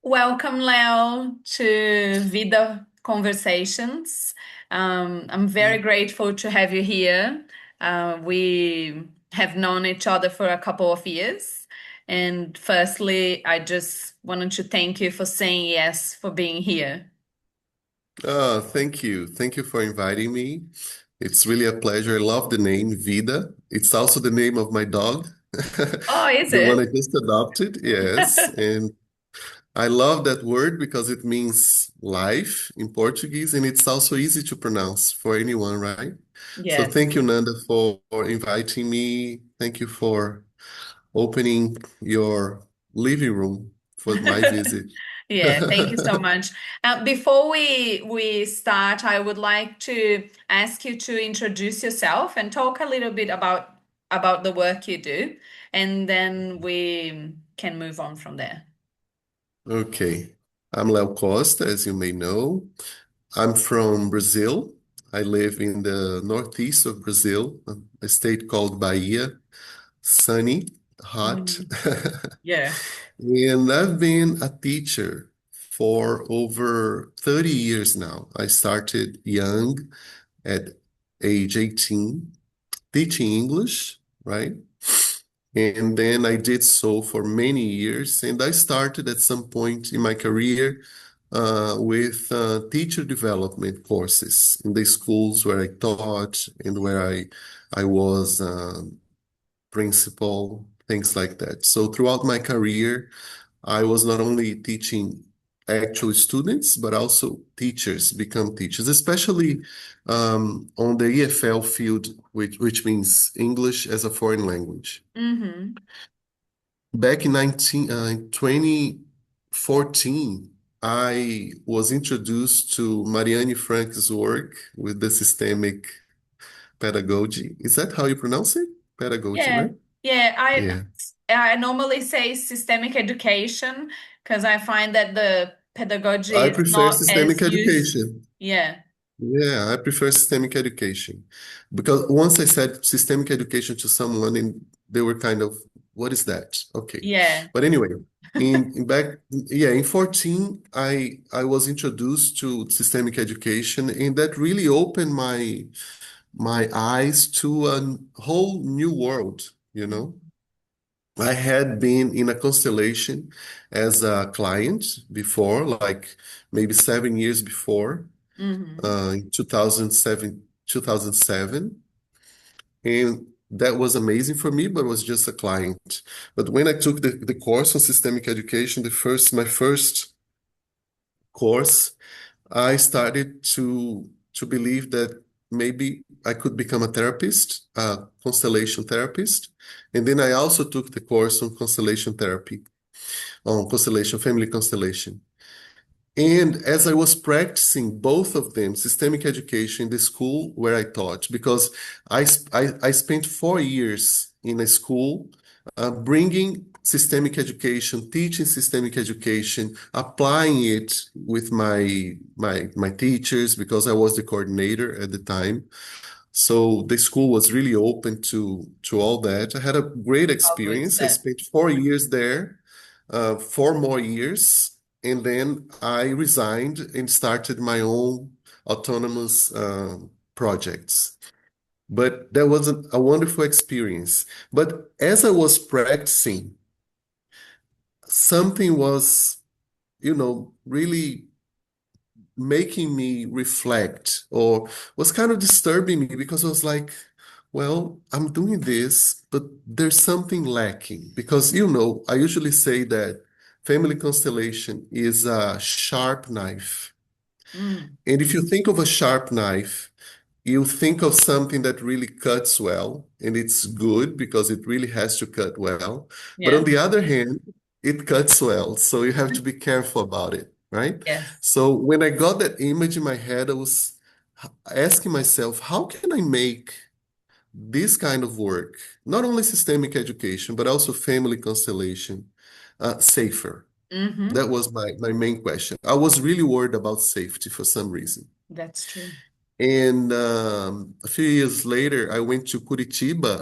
Welcome, Leo, to VIDA Conversations. I'm very grateful to have you here. We have known each other for a couple of years. And firstly, I just wanted to thank you for saying yes, for being here. Oh, thank you. Thank you for inviting me. It's really a pleasure. I love the name Vida. It's also the name of my dog, Oh, is the one I it? just adopted. Yes. And I love that word because it means life in Portuguese, and it's also easy to pronounce for anyone, right? So Yes. thank you, Nanda, for inviting me. Thank you for opening your living room for my visit. Yeah, thank you so much. Before we start, I would like to ask you to introduce yourself and talk a little bit about the work you do, and then we can move on from there. Okay. I'm Leo Costa, as you may know. I'm from Brazil. I live in the northeast of Brazil, a state called Bahia, sunny, hot. Mhm. Yeah. And I've been a teacher for over 30 years now. I started young at age 18, teaching English, right? And then I did so for many years. And I started at some point in my career with teacher development courses in the schools where I taught and where I was principal, things like that. So throughout my career, I was not only teaching actual students, but also teachers become teachers, especially on the EFL field, which means English as a foreign language. Mm-hmm. Back in 2014, I was introduced to Marianne Frank's work with the systemic pedagogy. Is that how you pronounce it? Pedagogy, Yeah. right? Yeah, Yeah. I normally say systemic education because I find that the pedagogy I is prefer not as systemic used. education. Yeah. Yeah, I prefer systemic education because once I said systemic education to someone and they were kind of, what is that? Okay. Yeah. But anyway, in back, yeah, in 14, I was introduced to systemic education and that really opened my eyes to a whole new world, you know. I had been in a constellation as a client before, like maybe 7 years before Mm-hmm. in 2007. And that was amazing for me, but was just a client. But when I took the course on systemic education, my first course, I started to believe that maybe I could become a therapist, a constellation therapist. And then I also took the course on constellation therapy, on constellation, family constellation. And as I was practicing both of them, systemic education in the school where I taught, because I spent 4 years in a school bringing systemic education, teaching systemic education, applying it with my teachers because I was the coordinator at the time. So the school was really open to all that. I had a great How good is experience. I that? spent 4 years there, 4 more years, and then I resigned and started my own autonomous projects. But that was a wonderful experience. But as I was practicing, something was, really making me reflect or was kind of disturbing me because I was like, well, I'm doing this, but there's something lacking. Because, I usually say that family constellation is a sharp knife. Mm. And if you think of a sharp knife, you think of something that really cuts well, and it's good because it really has to cut well. But on Yeah. the other hand, it cuts well, so you have to be careful about it, right? Yes. So when I got that image in my head, I was asking myself, how can I make this kind of work, not only systemic education, but also family constellation, safer? Mm-hmm. That was my main question. I was really worried about safety for some reason. That's true. And a few years later, I went to Curitiba.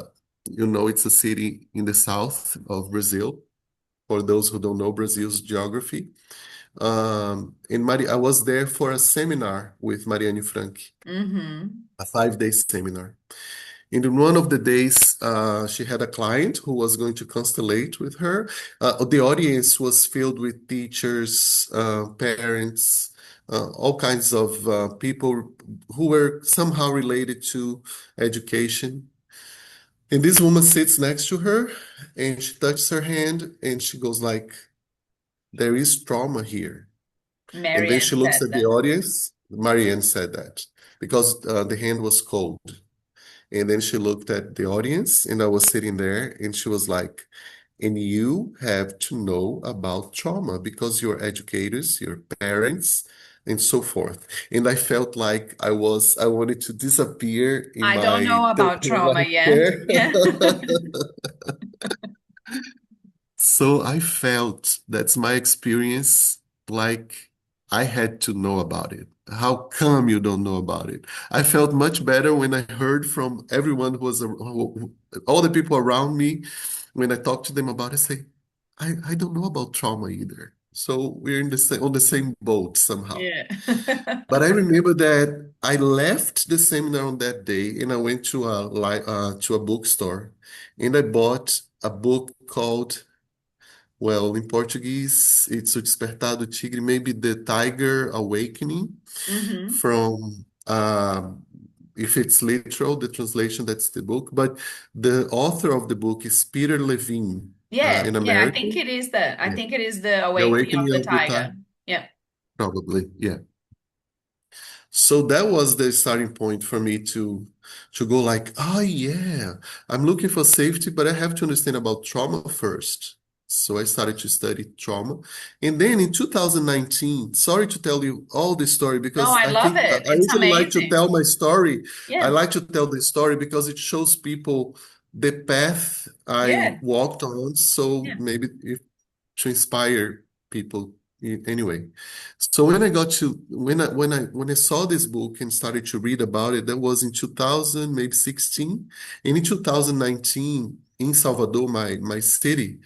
It's a city in the south of Brazil. for those who don't know Brazil's geography. I was there for a seminar with Mariane Frank, Mm-hmm. a 5 day seminar. And in one of the days, she had a client who was going to constellate with her. The audience was filled with teachers, parents, all kinds of people who were somehow related to education. And this woman sits next to her and she touches her hand and she goes like, there is trauma here. And then Marianne she looks said at the that. audience. Marianne said that because the hand was cold. And then she looked at the audience, and I was sitting there, and she was like, and you have to know about trauma because you're educators, your parents, and so forth. And I felt like I wanted to disappear in I don't know my about trauma Teleport yet. chair. Yeah. So I felt that's my experience, like I had to know about it. How come you don't know about it? I felt much better when I heard from everyone all the people around me, when I talked to them about it, say, I don't know about trauma either. So we're in on the same boat somehow. Yeah. But I remember that I left the seminar on that day and I went to to a bookstore and I bought a book called, well, in Portuguese, it's O Despertar do Tigre, maybe The Tiger Awakening, Hmm. from, if it's literal, the translation, that's the book. But the author of the book is Peter Levine, Yeah, in yeah, I America. think it is the I Yeah. think it is the The awakening of Awakening the of the Tiger, tiger. Yeah. probably. Yeah. So that was the starting point for me to go like, oh yeah, I'm looking for safety, but I have to understand about trauma first. So I started to study trauma. And then in 2019, sorry to tell you all this story No, because I I love think it. I It's usually like to amazing. tell my story. I Yeah. like to tell the story because it shows people the path I Yeah. walked on. So Yeah. maybe to inspire people anyway. So when I got to when I saw this book and started to read about it, that was in 2000, maybe 16. And in 2019, in Salvador, my city,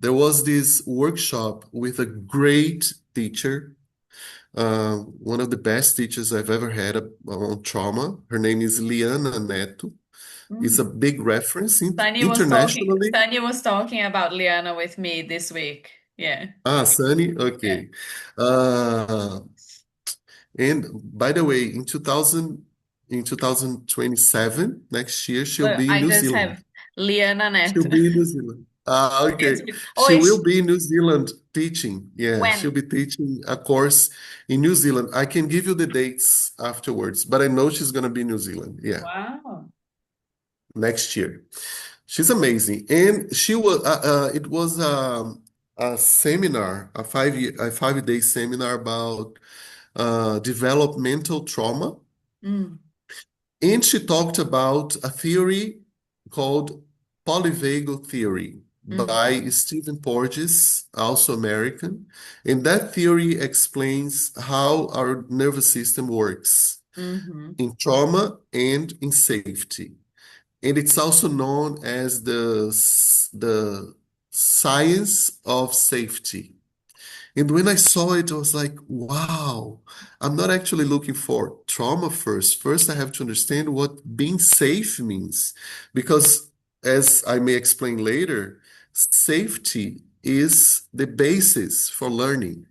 there was this workshop with a great teacher, one of the best teachers I've ever had on trauma. Her name is Liana Neto. It's a Mm. big reference internationally. Sunny was talking about Liana with me this week. Yeah. Ah, Sunny, Yeah. okay. Uh, and by the way, in 2027, next year, she'll Look, be in I New just Zealand. have Liana She'll Neto. be in New Zealand. Ah, okay. Oh, She will be in New Zealand teaching. Yeah, she'll when? be teaching a course in New Zealand. I can give you the dates afterwards, but I know she's going to be in New Zealand. Yeah, Wow. next year. She's amazing. And it was a seminar, a 5 day seminar about developmental trauma. Mm. And she talked about a theory called polyvagal theory Mm-hmm. by Stephen Porges, also American. And that theory explains how our nervous system works Mm-hmm. in trauma and in safety. And it's also known as the science of safety. And when I saw it, I was like, wow, I'm not actually looking for trauma first. First, I have to understand what being safe means. Because, as I may explain later, safety is the basis for learning.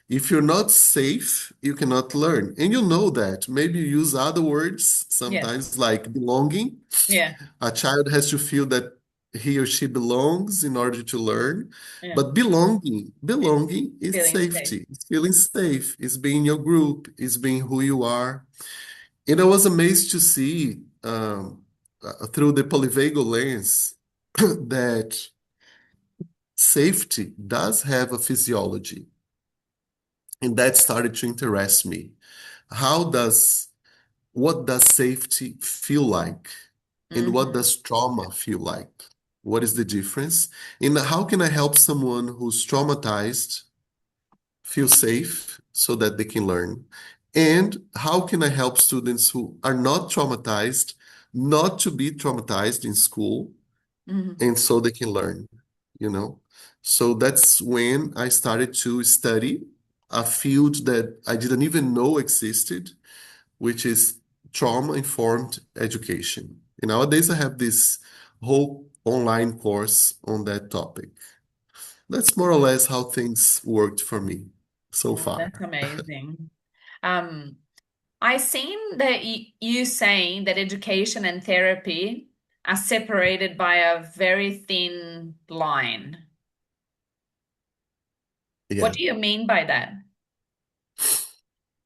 If you're not safe, you cannot learn. And you know that. Maybe you use other words Yeah. sometimes, like belonging. Yeah. A child has to feel that he or she belongs in order to learn. Yeah. But belonging is Feeling safe. safety. It's feeling safe. It's being your group. It's being who you are. And I was amazed to see through the polyvagal lens that safety does have a physiology. And that started to interest me. How does What does safety feel like? And what Mm-hmm. does trauma feel like? What is the difference? And how can I help someone who's traumatized feel safe so that they can learn? And how can I help students who are not traumatized not to be traumatized in school Mm-hmm. and so they can learn? you know. So that's when I started to study a field that I didn't even know existed, which is trauma-informed education. And nowadays I have this whole online course on that topic. That's more or less how things worked for me so Oh, that's far. amazing. Um, I seen that you saying that education and therapy are separated by a very thin line. What Yeah. do you mean by that?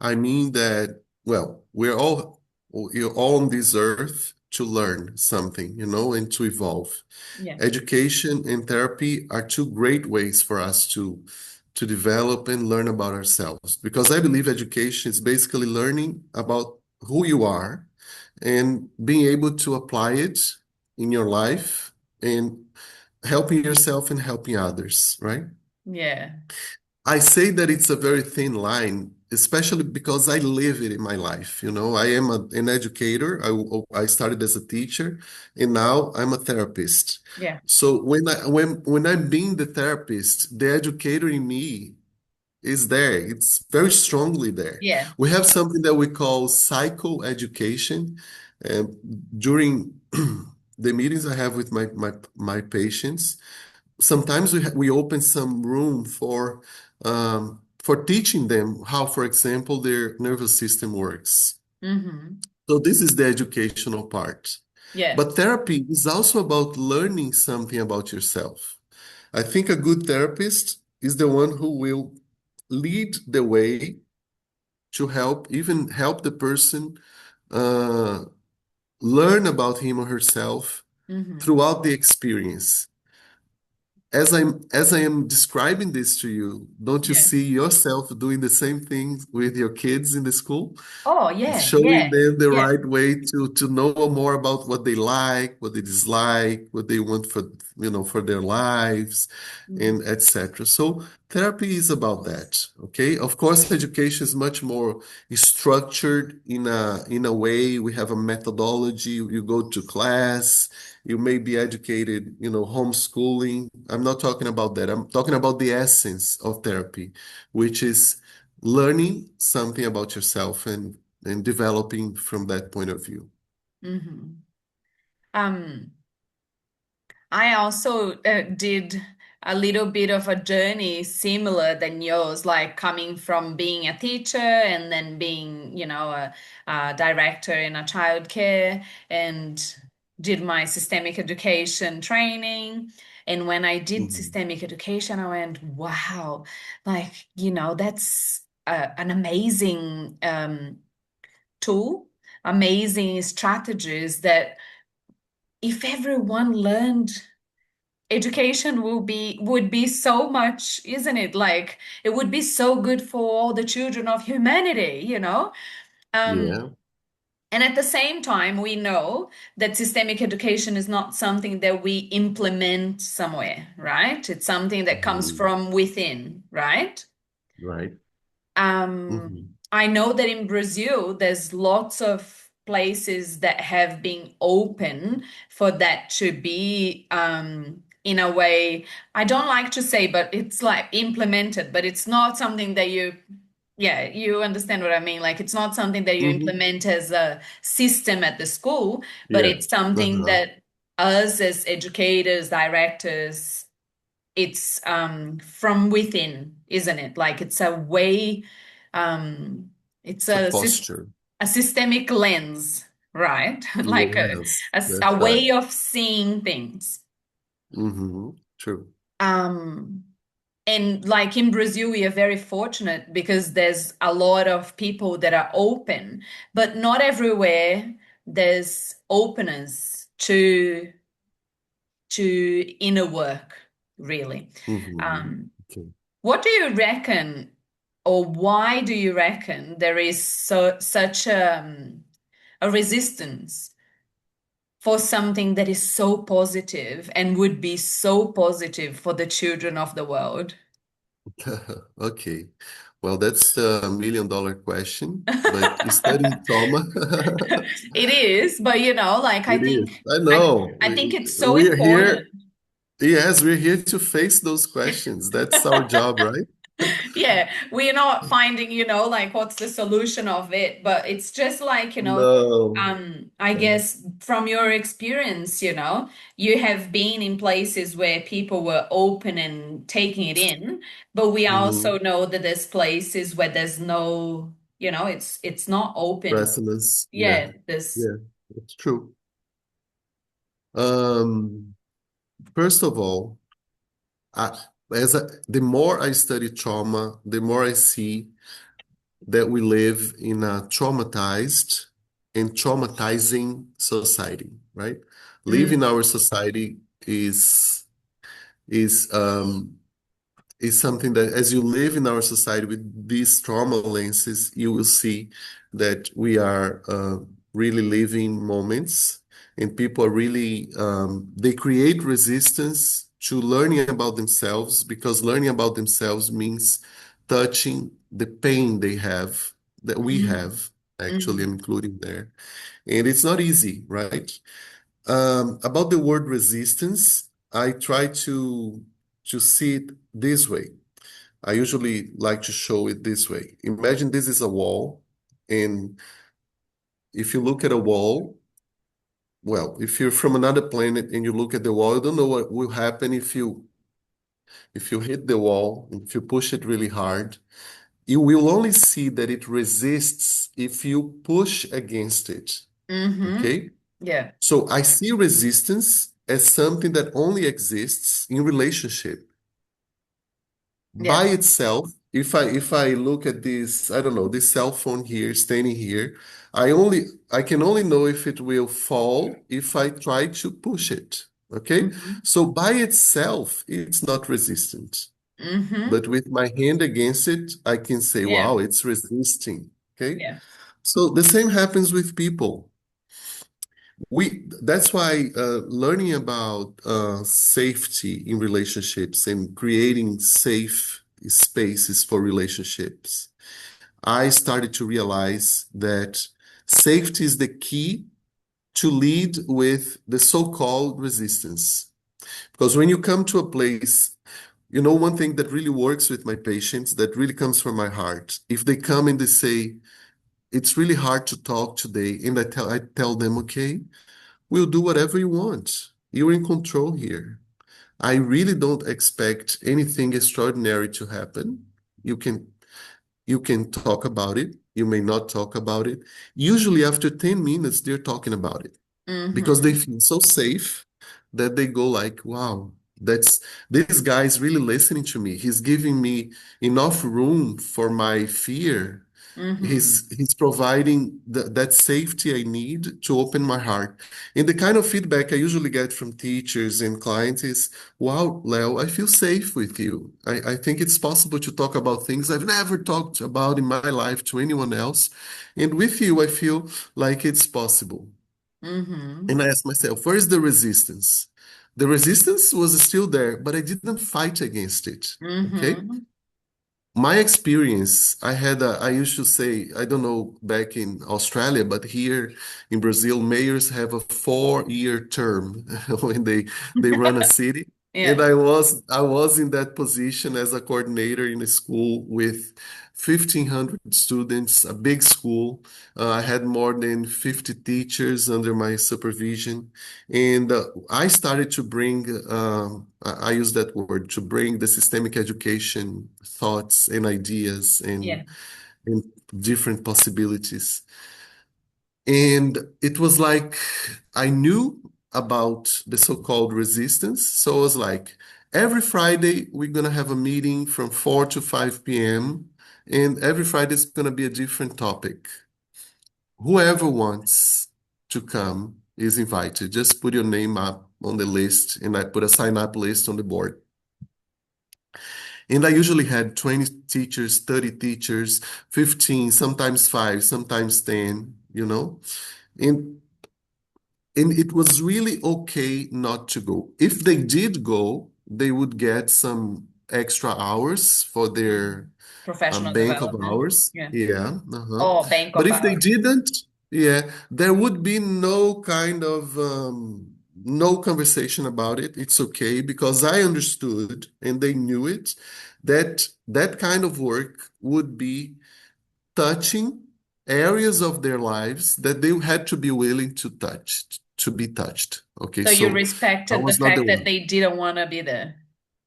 I mean that, well, we're all on this earth to learn something, and to evolve. Yeah. Education and therapy are two great ways for us to develop and learn about ourselves. Because I believe education is basically learning about who you are and being able to apply it in your life and helping yourself and helping others, right? Yeah. I say that it's a very thin line, especially because I live it in my life. I am an educator. I started as a teacher, and now I'm a therapist. Yeah. So when I'm being the therapist, the educator in me is there. It's very strongly there. Yeah. We have something that we call psychoeducation. And during the meetings I have with my patients, sometimes we open some room for teaching them how, for example, their nervous system works. Mm-hmm. So this is the educational part. Yeah. But therapy is also about learning something about yourself. I think a good therapist is the one who will lead the way to even help the person uh, learn about him or herself Mm-hmm. throughout the experience. As I am describing this to you, don't you Yeah. see yourself doing the same thing with your kids in the school? Oh, yeah. Showing Yeah. them the Yeah. right way to know more about what they like, what they dislike, what they want for their lives, Mm-hmm. and etc. So therapy is about that. Okay. Of course, education is much more structured in a way. We have a methodology. You go to class. You may be educated, homeschooling. I'm not talking about that. I'm talking about the essence of therapy, which is learning something about yourself and developing from that point of view. Mm-hmm. Um, I also did a little bit of a journey similar than yours, like coming from being a teacher and then being, a director in a childcare and did my systemic education training. And when I did Mhm. systemic education, I went, wow, like, that's an amazing tool, amazing strategies that if everyone learned education would be so much, isn't it? Like it would be so good for all the children of humanity. Um, Yeah. and at the same time, we know that systemic education is not something that we implement somewhere, right? It's something that comes Mhm. from within, right? Right. Mhm. I know that in Brazil, there's lots of places that have been open for that to be, in a way, I don't like to say, but it's like implemented, but it's not something that yeah, you understand what I mean. Like, it's not something that you Mhm. implement as a system at the school, but Yeah. it's something Uh-huh. that us as educators, directors, it's from within, isn't it? Like it's a way, um, it's It's a posture. a systemic lens, right? Like Yes, a that's right. way of seeing things. True. Um, and like in Brazil, we are very fortunate because there's a lot of people that are open, but not everywhere there's openness to inner work, really. Um, Okay. What do you reckon, or why do you reckon there is such a resistance for something that is so positive and would be so positive for the children of the world? Okay. Well, that's a million-dollar question, but studying trauma, It is, but like I it is. think I I know. I think it's so We're important. here. Yes, we're here to face those questions. That's our job, right? Yeah, we're not finding, like what's the solution of it, but it's just like, No. I guess from your experience, you have been in places where people were open and taking it in, but we also Mhm. know that there's places where there's no, it's not open. Resonance. Yeah. Yeah, there's Yeah. It's true. Um, First of all, I, the more I study trauma, the more I see that we live in a traumatized and traumatizing society, right? mm, Living our society is is something that as you live in our society with these trauma lenses, you will see that we are really living moments and people are really, they create resistance to learning about themselves because learning about themselves means touching the pain they have, that we mm, have, actually, I'm mm, including there. And it's not easy, right? About the word resistance, I try to see it this way. I usually like to show it this way. Imagine this is a wall, and if you look at a wall, well, if you're from another planet and you look at the wall, you don't know what will happen if you hit the wall, if you push it really hard. You will only see that it resists if you push against it. mm-hmm. Okay? Yeah, So I see resistance as something that only exists in relationship. By yeah, itself, if I look at this, I don't know, this cell phone here, standing here, I can only know if it will fall if I try to push it. Okay? mm-hmm. So by itself, it's not resistant. Mm-hmm. But with my hand against it, I can say, Yeah, wow, it's resisting. Okay? yeah. So the same happens with people. That's why learning about safety in relationships and creating safe spaces for relationships, I started to realize that safety is the key to lead with the so-called resistance. Because when you come to a place, one thing that really works with my patients, that really comes from my heart, if they come and they say, it's really hard to talk today, and I tell them, okay, we'll do whatever you want. You're in control here. I really don't expect anything extraordinary to happen. You can you can talk about it. You may not talk about it. Usually after 10 minutes, they're talking about it because they Mm-hmm. feel so safe that they go like, wow, that's this guy is really listening to me. He's giving me enough room for my fear. Mm-hmm. He's providing that safety I need to open my heart. And the kind of feedback I usually get from teachers and clients is, wow, Leo, I feel safe with you. I think it's possible to talk about things I've never talked about in my life to anyone else. And with you, I feel like it's possible. Mm-hmm. And I ask myself, where is the resistance? The resistance was still there, but I didn't fight against it. Okay? Mm-hmm. My experience, I used to say, I don't know back in Australia, but here in Brazil, mayors have a 4-year term when they run a city. And Yeah. I was in that position as a coordinator in a school with 1,500 students, a big school. I had more than 50 teachers under my supervision. And I started to bring, I use that word, to bring the systemic education thoughts and ideas Yeah. and different possibilities. And it was like I knew about the so-called resistance. So I was like, every Friday, we're going to have a meeting from 4 to 5 p.m. And every Friday is going to be a different topic. Whoever wants to come is invited. Just put your name up on the list, and I put a sign up list on the board. And I usually had 20 teachers, 30 teachers, 15, sometimes 5, sometimes 10, And and it was really okay not to go. If they did go, they would get some extra hours for Mhm. their Professional bank of development. hours. Yeah. Yeah, uh-huh. Oh, bank But of if they hours. didn't, yeah, there would be no kind of no conversation about it. It's okay because I understood and they knew it that that kind of work would be touching areas of their lives that they had to be willing to touch, to be touched. Okay, So you so I respected the was not the fact that one. they didn't want to be there.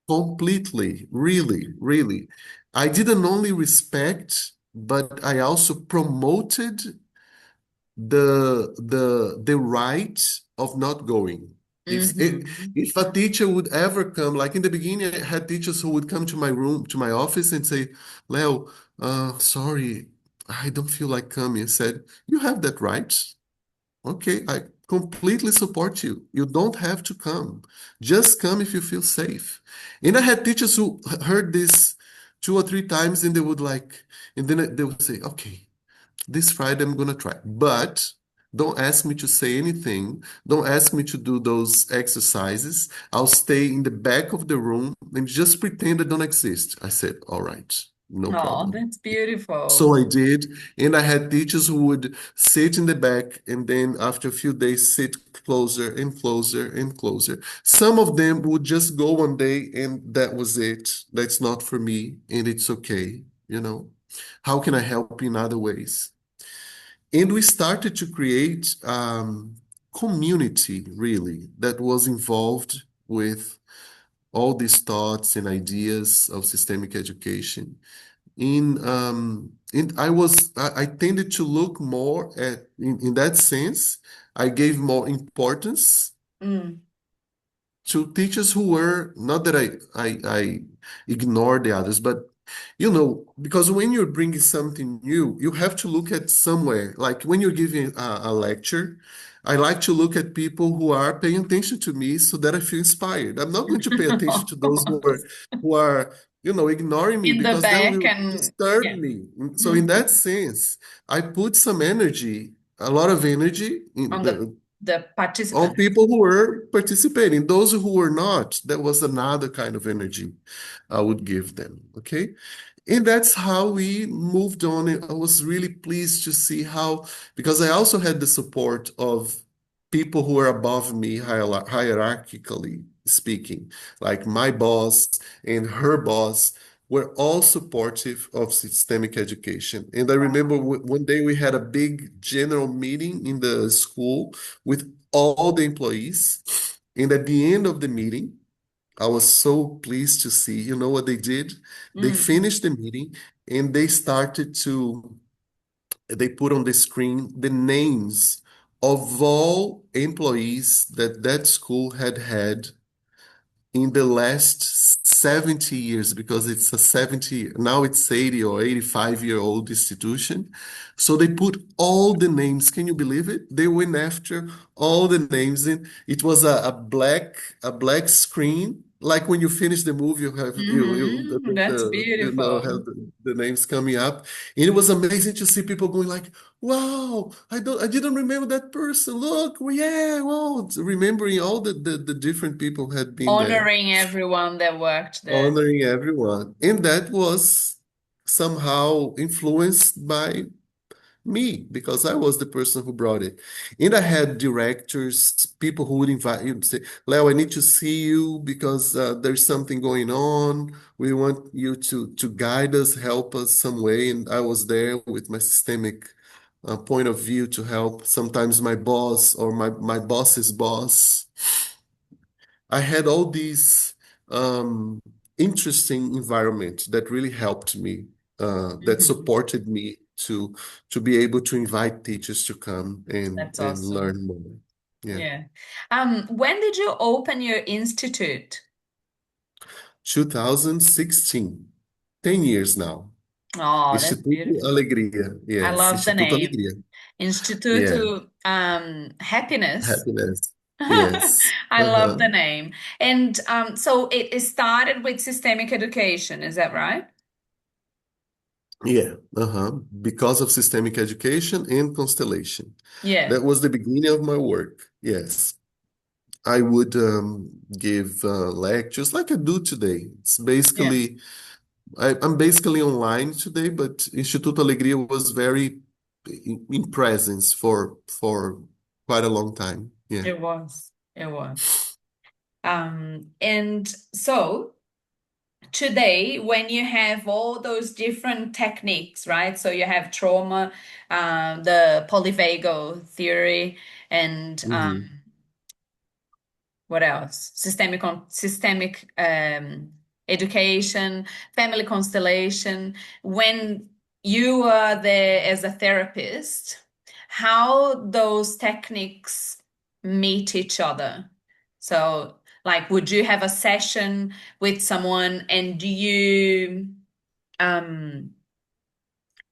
Completely, really, really. I didn't only respect, but I also promoted the right of not going. Hmm. If a teacher would ever come, like in the beginning, I had teachers who would come to my room, to my office, and say, "Leo, sorry, I don't feel like coming." I said, "You have that right. Okay, I completely support you. You don't have to come. Just come if you feel safe." And I had teachers who heard this 2 or 3 times, and they would like, and then they would say, "Okay, this Friday I'm gonna try. But don't ask me to say anything. Don't ask me to do those exercises. I'll stay in the back of the room and just pretend I don't exist." I said, "All right, no Oh, problem." that's beautiful. So I did, and I had teachers who would sit in the back and then after a few days sit closer and closer and closer. Some of them would just go one day and that was it. That's not for me, and it's okay, you know. How can I help in other ways? And we started to create community really that was involved with all these thoughts and ideas of systemic education. I tended to look more at in that sense. I gave more importance Mm. to teachers who were not that I ignore the others, but because when you're bringing something new, you have to look at somewhere. Like when you're giving a lecture, I like to look at people who are paying attention to me so that I feel inspired. I'm not going to pay attention to those who are ignoring me In the because that back will and disturb yeah. me. So in Mhm. that sense, I put some energy, a lot of energy in On the on participants. people who were participating. Those who were not, that was another kind of energy I would give them. Okay. And that's how we moved on. And I was really pleased to see how, because I also had the support of people who were above me hierarchically speaking, like my boss and her boss were all supportive of systemic education. And I remember one day we had a big general meeting in the school with all the employees. And at the end of the meeting, I was so pleased to see, you know what they did? They Mm. finished the meeting and they put on the screen the names of all employees that that school had had in the last 70 years because it's a 70 now it's 80 or 85-year-old institution. So they put all the names. Can you believe it? They went after all the names and it was a black screen, like when you finish the movie you have you That's beautiful. have the names coming up. And it was amazing to see people going like, "Wow, I didn't remember that person. Look, well, yeah, well," remembering all the different people had been there, Honoring everyone that worked there. honoring everyone. And that was somehow influenced by me because I was the person who brought it. And I had directors, people who would invite you to say, "Leo, I need to see you because there's something going on. We want you to guide us, help us some way." And I was there with my systemic point of view to help. Sometimes my boss or my boss's boss. I had all these um, interesting environments that really helped me, that Mhm. supported me to be able to invite teachers to come and That's and awesome. learn more. Yeah, Yeah. When did you open your institute? 2016, 10 years now. Oh, that's Instituto beautiful. Alegria. I Yes, love the Instituto name. Alegria. Yeah, Instituto Happiness. happiness. Yes. I love Uh-huh. the name. And so it started with systemic education, is that right? Yeah, uh-huh. Because of systemic education and constellation. Yeah, That was the beginning of my work. Yes. I would give lectures like I do today. yeah, I'm basically online today, but Instituto Alegria was very in presence for quite a long time. Yeah. it was. it was. And so today, when you have all those different techniques, right? So you have trauma, the polyvagal theory, and Hmm. what else? Systemic education, family constellation. When you are there as a therapist, how those techniques meet each other. So, like, would you have a session with someone and do you um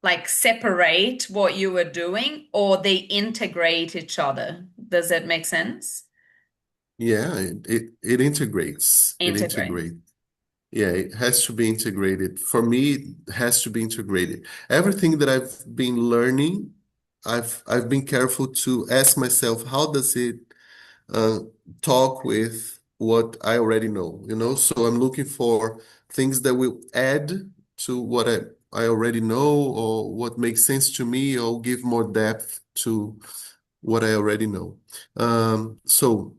like separate what you were doing or they integrate each other? Does that make sense? Yeah, it integrates. It Integrate. integrates. Yeah, it has to be integrated. For me, it has to be integrated. Everything that I've been learning, I've been careful to ask myself, how does it uh, talk with what I already know, you know? So I'm looking for things that will add to what I already know or what makes sense to me or give more depth to what I already know. So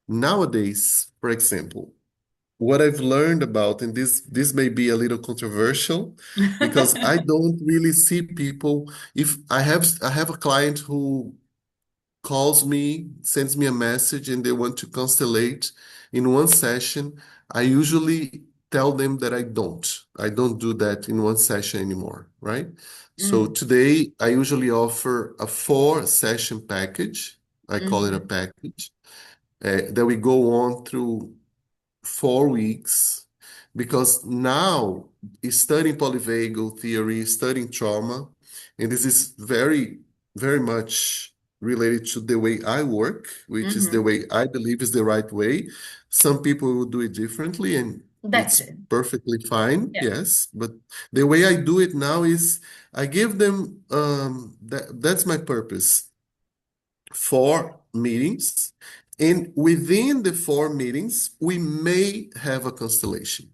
nowadays, for example, what I've learned about, and this may be a little controversial, because I don't really see people. If I have a client who calls me, sends me a message, and they want to constellate in one session, I usually tell them that I don't do that in one session anymore, right? So Mm, today I usually offer a 4 session package. I call it a mhm, package that we go on through 4 weeks, because now studying polyvagal theory, studying trauma, and this is very much related to the way I work, which is the mhm. way I believe is the right way. Some people will do it differently, and That's it's it. perfectly fine, Yeah. yes. But the way I do it now is I give them that's my purpose, 4 meetings. And within the 4 meetings, we may have a constellation.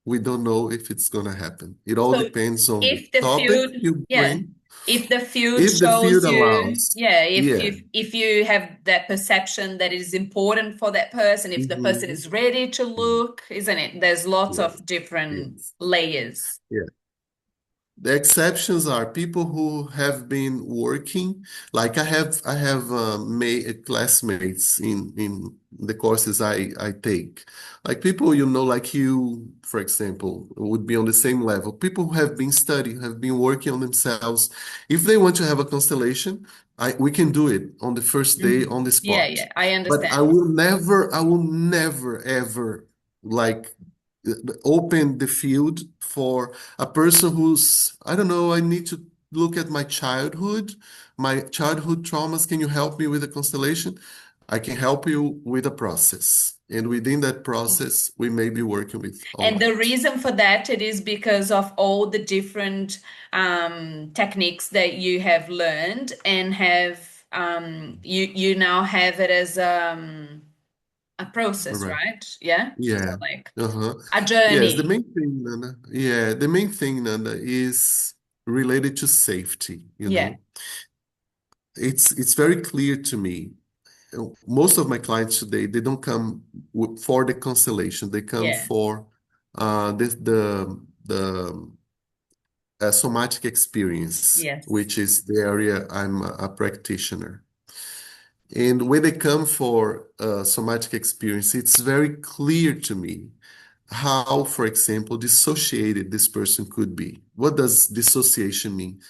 We don't know if it's going to happen. It all So depends on the if the topic field, you yeah, bring. if the field If the field shows you, allows. yeah, Yeah. if you have that perception that it is important for that person, if the person Mhm. is ready to look, isn't it? There's lots Yeah. of different Yes. layers. Yeah. The exceptions are people who have been working, like I have classmates in the courses I take, like people like you, for example, would be on the same level. People who have been studying, have been working on themselves. If they want to have a constellation, we can do it on the first day Mhm. on the Yeah, spot. yeah, I But understand. I will never ever like open the field for a person who's, I don't know, I need to look at my childhood traumas. Can you help me with a constellation? I can help you with a process. And within that process, we may be working with all And the that. reason for that, it is because of all the different techniques that you have learned and have you now have it as a process, Correct. right? Yeah. So Yeah. like Uh-huh. a Yes, the journey. main thing, Nana. Yeah, the main thing, Nana, is related to safety, you Yeah. know. It's very clear to me. Most of my clients today, they don't come for the constellation. They come Yeah. for the somatic experience, Yes. which is the area I'm a practitioner. And when they come for somatic experience, it's very clear to me how, for example, dissociated this person could be. What does dissociation mean?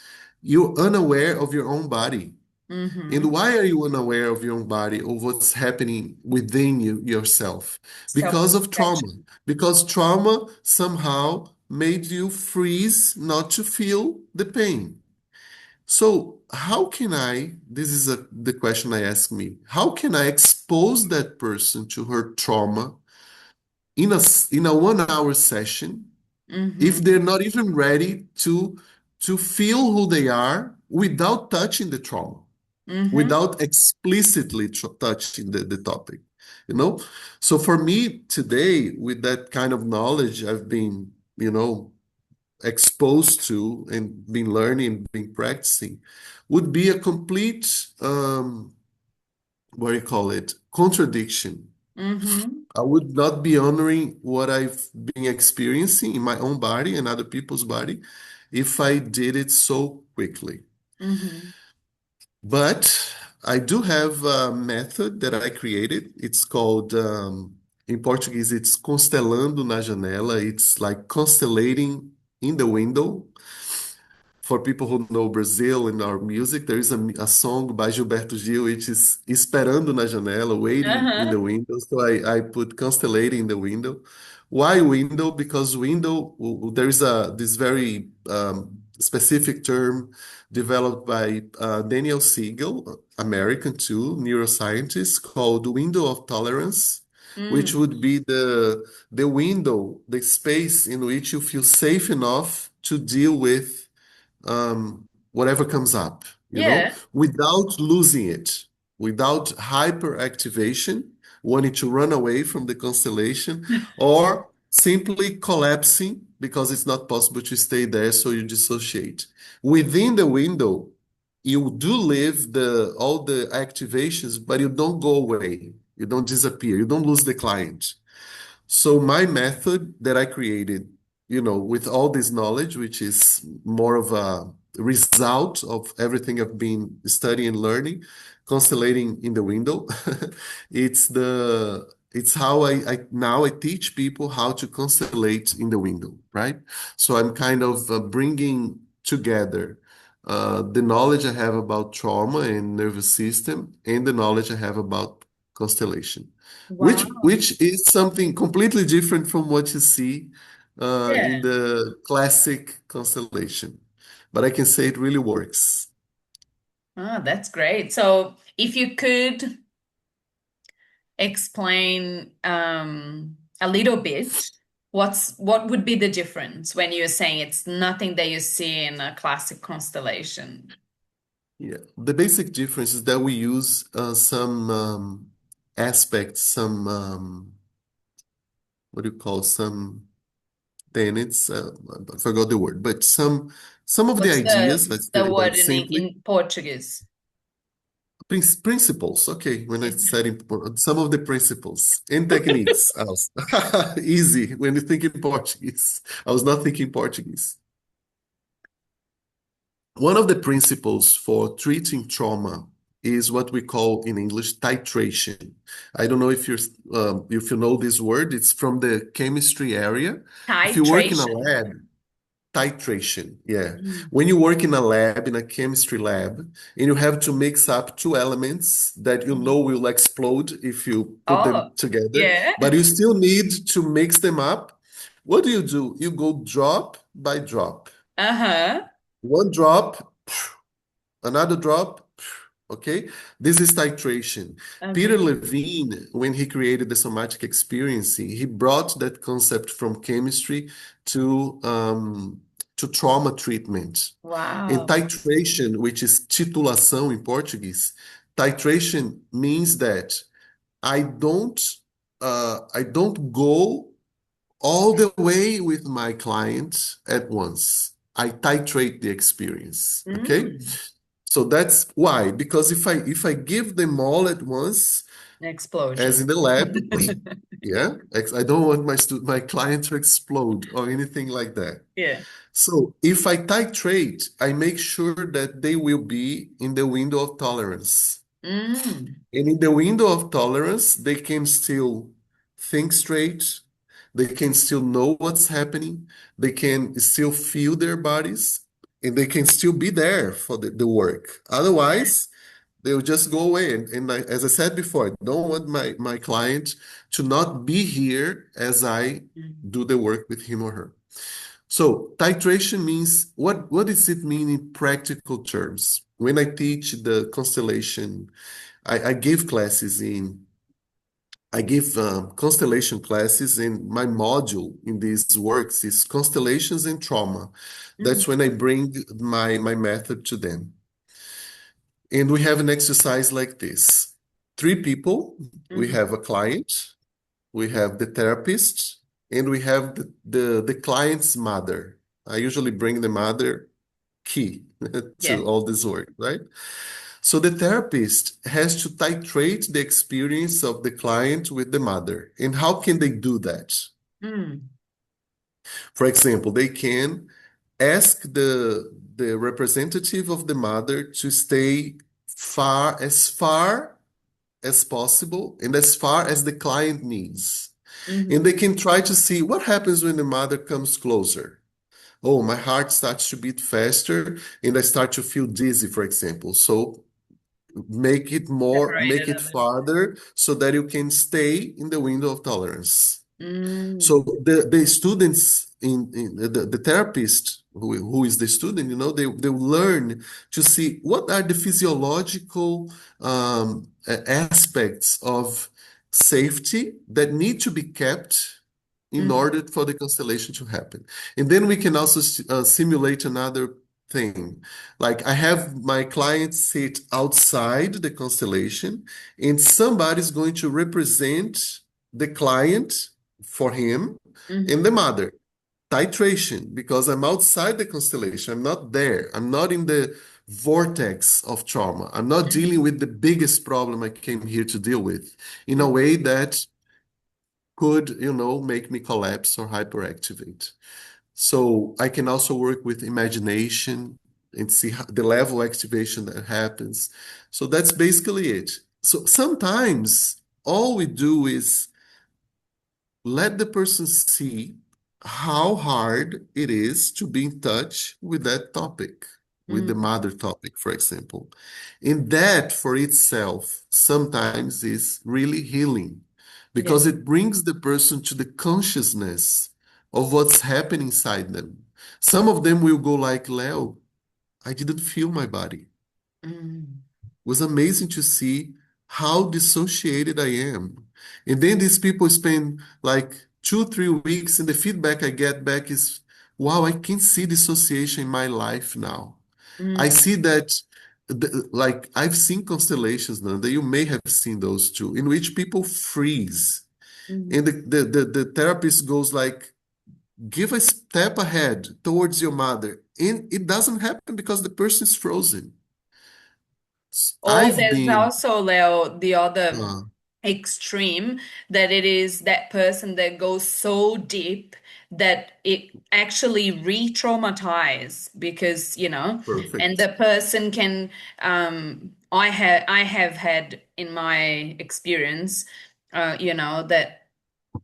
You're unaware of your own body. And Mm-hmm. why are you unaware of your own body, of what's happening within yourself? Because of trauma. Self-protection. Because trauma somehow made you freeze not to feel the pain. So, how can this is the question I ask me, how can I expose that person to her trauma in a 1 hour session if Mm-hmm. they're not even ready to feel who they are without touching the trauma? Mm-hmm. Without explicitly touching the topic, you know? So for me today, with that kind of knowledge I've been, exposed to and been learning, been practicing, would be a complete what do you call it, contradiction. Mm-hmm. I would not be honoring what I've been experiencing in my own body and other people's body if I did it so quickly. Mm-hmm. But I do have a method that I created. It's called, in Portuguese, it's constelando na janela. It's like constellating in the window. For people who know Brazil and our music, there is a song by Gilberto Gil, which is Esperando na Janela, waiting in Uh-huh. the window. So I put constellating in the window. Why window? Because window, there is this very specific term developed by Daniel Siegel, American too, neuroscientist, called window of tolerance, which Mm. would be the window, the space in which you feel safe enough to deal with whatever comes up, Yeah. without losing it, without hyperactivation, wanting to run away from the constellation, or simply collapsing because it's not possible to stay there, so you dissociate. Within the window, you do live all the activations, but you don't go away. You don't disappear. You don't lose the client. So my method that I created, with all this knowledge, which is more of a result of everything I've been studying and learning, constellating in the window, it's how I now I teach people how to constellate in the window, right? So I'm kind of bringing together the knowledge I have about trauma and nervous system and the knowledge I have about constellation Wow. which is something completely different from what you see in Yeah. the classic constellation. But I can say it really works. Ah, that's great. So if you could explain a little bit, what would be the difference when you're saying it's nothing that you see in a classic constellation? Yeah, the basic difference is that we use some aspects, some what do you call some tenets? I forgot the word, but some of the What's ideas, let's say the that word simply. in Portuguese? Principles, okay. When I said some of the principles and techniques, also. Easy when you think in Portuguese. I was not thinking Portuguese. One of the principles for treating trauma is what we call in English titration. I don't know if you know this word. It's from the chemistry area. If you work in a Titration. lab, titration, yeah. Mm. When you work in a lab, in a chemistry lab, and you have to mix up two elements that you know will explode if you put them Oh, together, yeah. but you still need to mix them up, what do? You go drop by drop. Uh-huh. One drop, another drop, okay? This is titration. Peter Okay. Levine, when he created the somatic experiencing, he brought that concept from chemistry to trauma treatment. And Wow. titration, which is titulação in Portuguese, titration means that I don't go all the way with my client at once. I titrate the experience. Okay? Mm. So that's why, because if I give them all at once, as Explosion. in the lab, yeah, I don't want my client to explode or anything like that. Yeah. So if I titrate, I make sure that they will be in the window of tolerance. Mm. And in the window of tolerance, they can still think straight, they can still know what's happening, they can still feel their bodies, and they can still be there for the work. Otherwise, they'll just go away. As I said before, I don't want my client to not be here as I Mm. do the work with him or her. So titration means what does it mean in practical terms? When I teach the constellation, I give classes in I give constellation classes, and my module in these works is constellations and trauma. Mm. That's when I bring my method to them. And we have an exercise like this. Three people, we Mhm. have a client, we have the therapist, and we have the client's mother. I usually bring the mother key Yeah. to all this work, right? So the therapist has to titrate the experience of the client with the mother. And how can they do that? Mm, For example, they can ask the representative of the mother to stay far as possible and as far as the client needs. And mhm, they can try to see what happens when the mother comes closer. Oh, my heart starts to beat faster and I start to feel dizzy, for example. So Separate make it it a little. farther so that you can stay in the window of tolerance. So Mm, the students in the therapist who is the student, they learn to see what are the physiological aspects of safety that need to be kept in mhm, order for the constellation to happen. And then we can also simulate another thing. Like I have my client sit outside the constellation, and somebody's going to represent the client for him and the mhm, mother. Titration, because I'm outside the constellation. I'm not there. I'm not in the vortex of trauma. I'm not dealing mhm, with the biggest problem I came here to deal with in a mhm, way that could, make me collapse or hyperactivate. So I can also work with imagination and see the level of activation that happens. So that's basically it. So sometimes all we do is let the person see how hard it is to be in touch with that topic, with the mhm. mother topic, for example. And that for itself sometimes is really healing Yeah. because it brings the person to the consciousness of what's happening inside them. Some of them will go like, Leo, I didn't feel my body Mm, was amazing to see how dissociated I am. And then these people spend like 2, 3 weeks, and the feedback I get back is, wow, I can see dissociation in my life now. I mm, see that, like, I've seen constellations now that you may have seen those too, in which people freeze. And mhm. the therapist goes like, give a step ahead towards your mother. And it doesn't happen because the person is frozen. Or I've there's been also, Leo, the other uh, extreme, that it is that person that goes so deep that it actually re-traumatize because, and perfect. the person can, I have had in my experience, that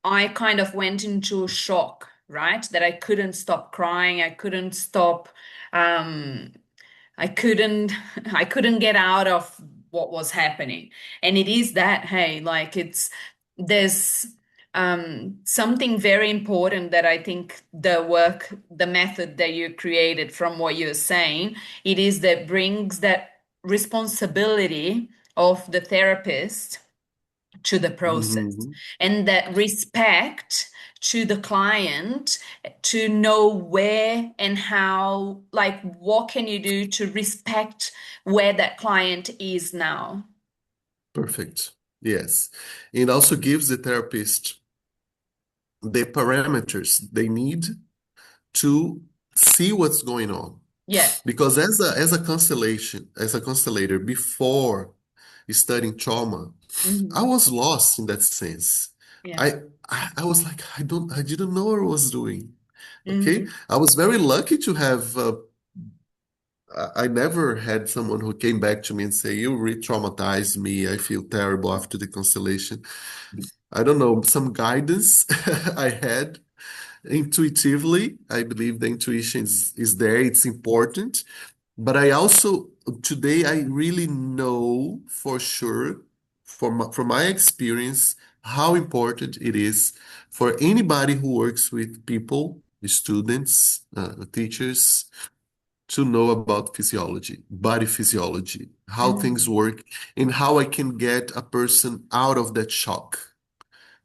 I kind of went into shock, right? That I couldn't stop crying, I couldn't stop, um I couldn't I couldn't get out of what was happening. And it is that, hey, like there's something very important that I think the method that you created from what you're saying, it is that brings that responsibility of the therapist to the process Mhm. and that respect to the client to know where and how, like what can you do to respect where that client is now. Perfect. Yes. It also gives the therapist the parameters they need to see what's going on. Yeah. Because as a constellator before studying trauma, I Hmm. was lost in that sense. Yeah. I was like, I didn't know what I was doing. Okay. Hmm. I was very lucky to have I never had someone who came back to me and say, "You re-traumatized me. I feel terrible after the constellation." I don't know, some guidance I had intuitively. I believe the intuition is there, it's important. But I also, today, I really know for sure, from my experience, how important it is for anybody who works with people, students, teachers, to know about physiology, body physiology, how things Hmm. work, and how I can get a person out of that shock.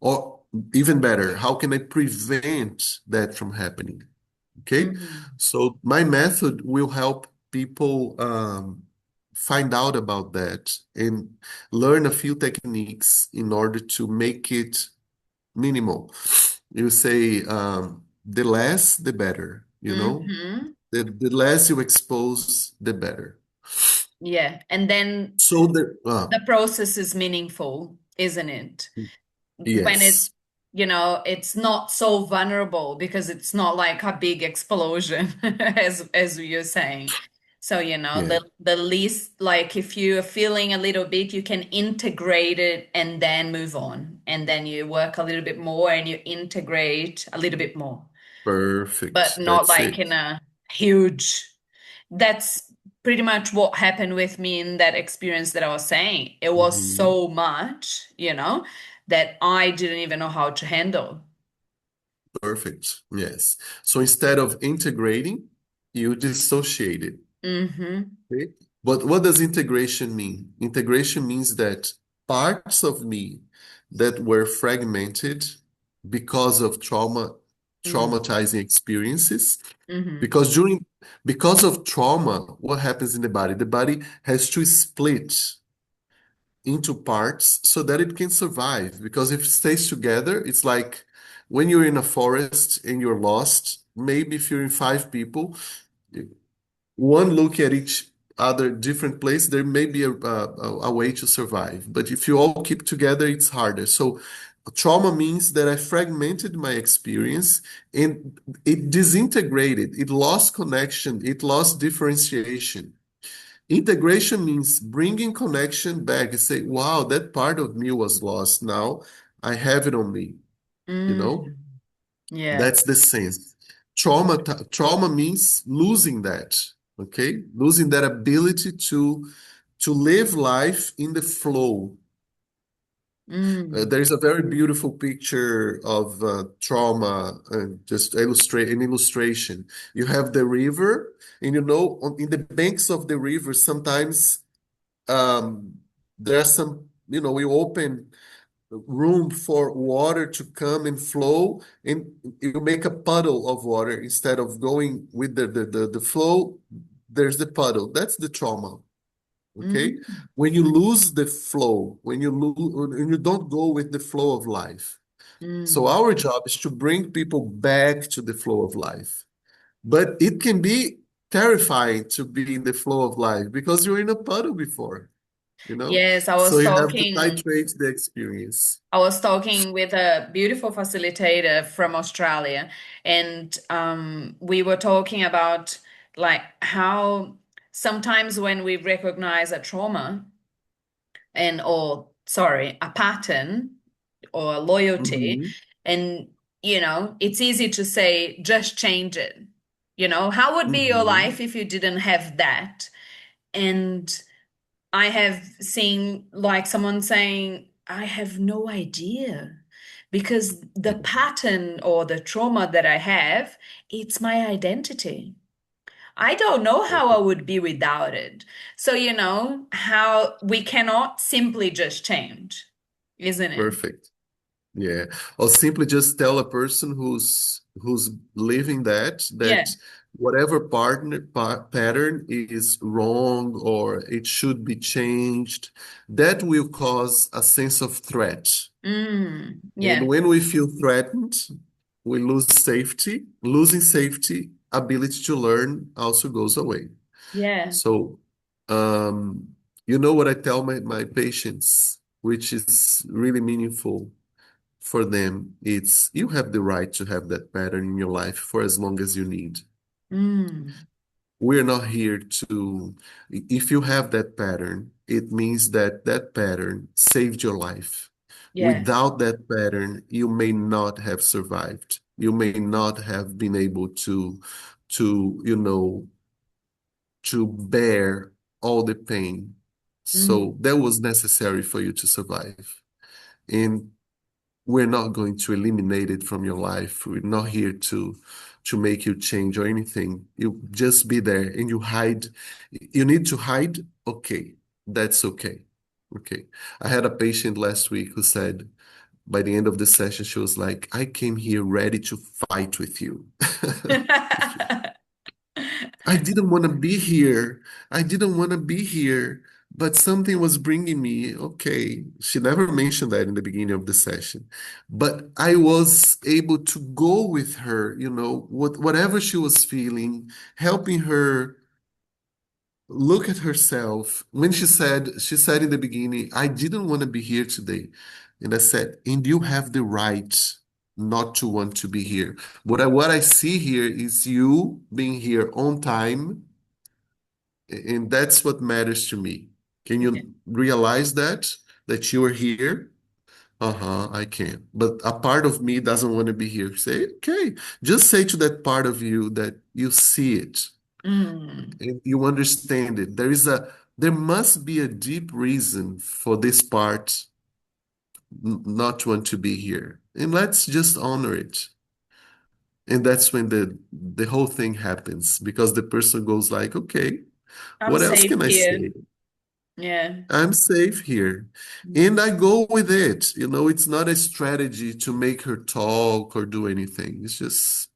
Or even better, how can I prevent that from happening? Okay. Hmm. So my method will help people find out about that and learn a few techniques in order to make it minimal. You say the less, the better, Hmm. The less you expose, the better. Yeah. And then So there, the process is meaningful, isn't it? When yes, it's not so vulnerable because it's not like a big explosion as you're saying. So, yeah, the least, like if you're feeling a little bit, you can integrate it and then move on. And then you work a little bit more and you integrate a little bit more, but perfect. not That's like it. in a huge. That's pretty much what happened with me in that experience that I was saying. It was Mhm. so much, that I didn't even know how to handle. Perfect. Yes. So instead of integrating, you dissociate it. Mm-hmm. Okay? But what does integration mean? Integration means that parts of me that were fragmented because of Mm-hmm. traumatizing experiences, Mm-hmm. because because of trauma, what happens in the body? The body has to split into parts so that it can survive. Because if it stays together, it's like when you're in a forest and you're lost, maybe if you're in five people, one look at each other different place, there may be a way to survive. But if you all keep together, it's harder. So trauma means that I fragmented my experience and it disintegrated, it lost connection, it lost differentiation. Integration means bringing connection back and say, wow, that part of me was lost. Now I have it on me, you know? Mm. Yeah. That's the sense. Trauma means losing that, okay? Losing that ability to live life in the flow. Mm. There is a very beautiful picture of trauma, just illustrate an illustration. You have the river, and in the banks of the river, sometimes um, there are some, we open room for water to come and flow, and you make a puddle of water instead of going with the flow. There's the puddle. That's the trauma. Okay. Mm. When you lose the flow, when you don't go with the flow of life. So Mm. our job is to bring people back to the flow of life. But it can be terrifying to be in the flow of life because you're in a puddle before, you know? Yes, I So was you have to talking. titrate the experience. I was talking with a beautiful facilitator from Australia, and we were talking about like how sometimes when we recognize a trauma or sorry, a pattern or a loyalty, Mhm, and it's easy to say just change it. How would be your mhm, life if you didn't have that? And I have seen like someone saying, I have no idea because the pattern or the trauma that I have, it's my identity. I don't know how I would be without it. So, how we cannot simply just change, isn't it? perfect. Yeah. Or simply just tell a person who's living Yeah. that whatever pattern is wrong or it should be changed, that will cause a sense of threat. And Yeah. when we feel threatened, we lose safety. Losing safety, ability to learn also goes away. Yeah. So, um, you know what I tell my patients, which is really meaningful for them, it's you have the right to have that pattern in your life for as long as you need. Mm. We're not here to, if you have that pattern, it means that that pattern saved your life. Yeah. Without that pattern, you may not have survived. You may not have been able to to bear all the pain. Mm. So that was necessary for you to survive. And we're not going to eliminate it from your life. We're not here to make you change or anything. You just be there and you hide. You need to hide. Okay, that's okay. Okay. I had a patient last week who said by the end of the session, she was like, I came here ready to fight with you. I didn't want to be here. I didn't want to be here, but something was bringing me. Okay. She never mentioned that in the beginning of the session, but I was able to go with her, whatever she was feeling, helping her look at herself. When she said in the beginning, I didn't want to be here today. And I said, and you have the right not to want to be here. What I see here is you being here on time, and that's what matters to me. Can Yeah. you realize that you are here? Uh-huh, I can. But a part of me doesn't want to be here. Say, okay, just say to that part of you that you see it Mm. and you understand it. There must be a deep reason for this part not to want to be here. And let's just honor it. And that's when the whole thing happens because the person goes like, okay, I'm what else safe can I here. say? Yeah. I'm safe here. And I go with it. It's not a strategy to make her talk or do anything. It's just,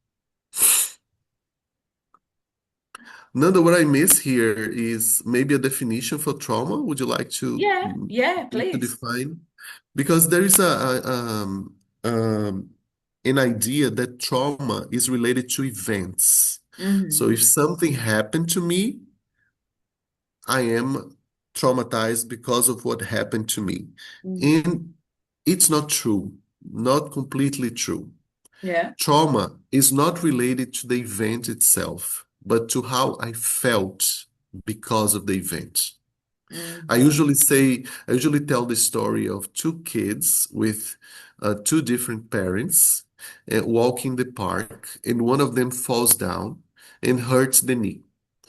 Nanda, what I miss here is maybe a definition for trauma. Would you like Yeah. Yeah, me to please. define? Because there is an idea that trauma is related to events. So Mm-hmm. if something happened to me, I am traumatized because of what happened to me. Mm-hmm. And it's not true, not completely true. Yeah. Trauma is not related to the event itself, but to how I felt because of the event. Mm-hmm. I usually tell the story of two kids with two different parents walking the park, and one of them falls down and hurts the knee.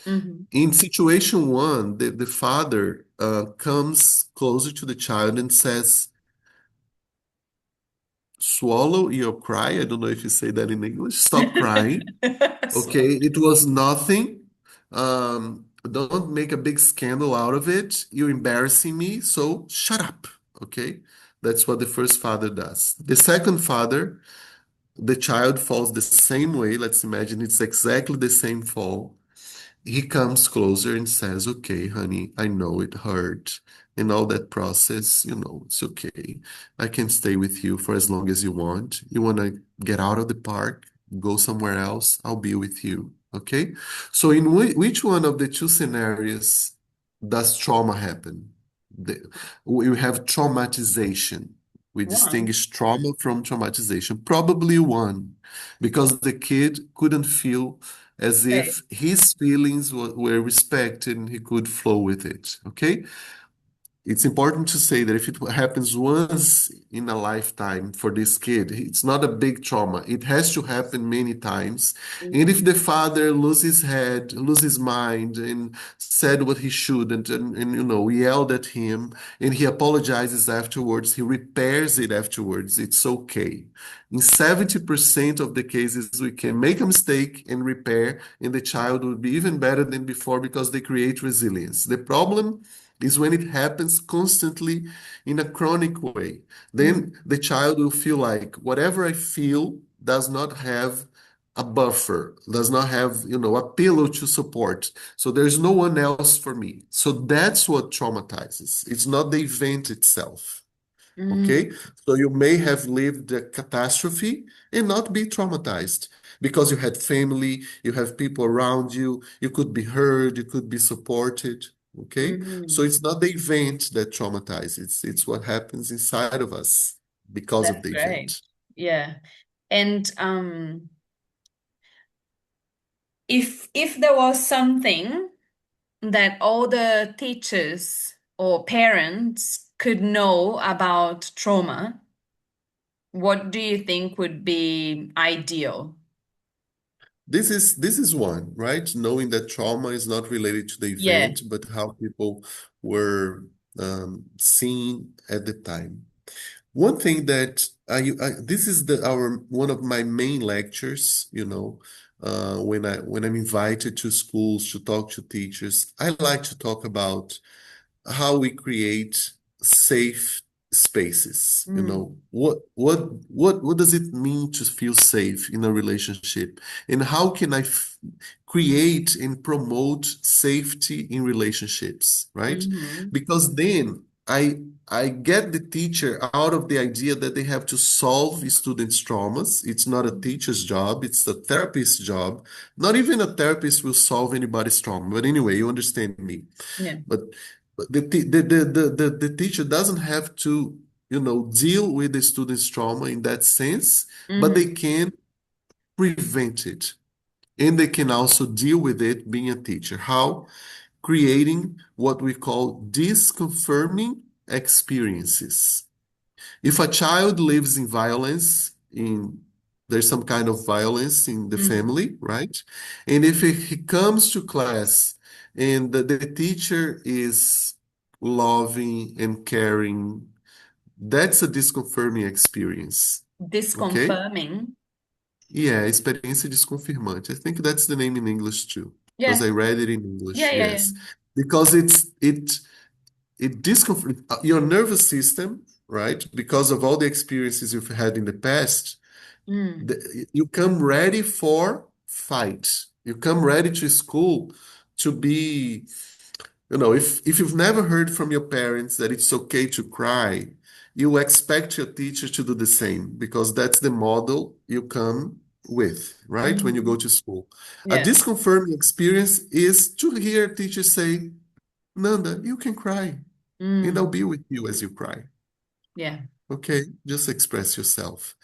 Mm-hmm. In situation one, the father comes closer to the child and says, swallow your cry. I don't know if you say that in English. Stop crying. So, Okay, it was nothing. Don't make a big scandal out of it. You're embarrassing me, so shut up. Okay, that's what the first father does. The second father, the child falls the same way. Let's imagine it's exactly the same fall. He comes closer and says, okay, honey, I know it hurt. And all that process, it's okay. I can stay with you for as long as you want. You want to get out of the park, go somewhere else, I'll be with you. Okay? So, in which one of the two scenarios does trauma happen? We have traumatization. We one. distinguish trauma from traumatization. Probably one, because the kid couldn't feel as Okay. if his feelings were respected and he could flow with it. Okay? It's important to say that if it happens once in a lifetime for this kid, it's not a big trauma. It has to happen many times. And if Mm-hmm. the father loses his head, loses his mind, and said what he shouldn't, and yelled at him, and he apologizes afterwards, he repairs it afterwards, it's okay. In 70% of the cases, we can make a mistake and repair, and the child will be even better than before because they create resilience. The problem is when it happens constantly in a chronic way. Then the child will feel like whatever I feel does not have a buffer, does not have, a pillow to support. So there's no one else for me. So that's what traumatizes. It's not the event itself. Mm-hmm. Okay? So you may have lived a catastrophe and not be traumatized because you had family, you have people around you, you could be heard, you could be supported. Okay? So Mm-hmm. it's not the event that traumatizes, it's what happens inside of us because of That's the great. event. Yeah. And if there was something that all the teachers or parents could know about trauma, what do you think would be ideal? This is one, right? Knowing that trauma is not related to the Yeah. event, but how people were seen at the time. One thing that this is our one of my main lectures, when I'm invited to schools to talk to teachers, I like to talk about how we create safe spaces. Mm. What does it mean to feel safe in a relationship? And how can I create and promote safety in relationships, right? Mm-hmm. Because then I I get the teacher out of the idea that they have to solve students' traumas. It's not a teacher's job, it's a therapist's job. Not even a therapist will solve anybody's trauma. But anyway, you understand me. Yeah. But, but the teacher doesn't have to, deal with the student's trauma in that sense, but Mm-hmm. they can prevent it. And they can also deal with it being a teacher. How? Creating what we call disconfirming experiences. If a child lives in violence, there's some kind of violence in the Mm-hmm. family, right? And if he comes to class and the teacher is loving and caring, that's a disconfirming experience. Okay? Disconfirming. Yeah, experiência desconfirmante. I think that's the name in English too, because Yeah. I read it in Yeah, English. yeah, yeah. Yes, because it discomfort your nervous system, right? Because of all the experiences you've had in the past, Mm. you come ready for fight. You come ready to school to be, if you've never heard from your parents that it's okay to cry, you expect your teacher to do the same because that's the model you come with, right? When you go Mm-hmm. to school. A Yeah. disconfirming experience is to hear a teacher say, Nanda, you can cry, and I'll Mm. be with you as you cry. Yeah. Okay, just express yourself.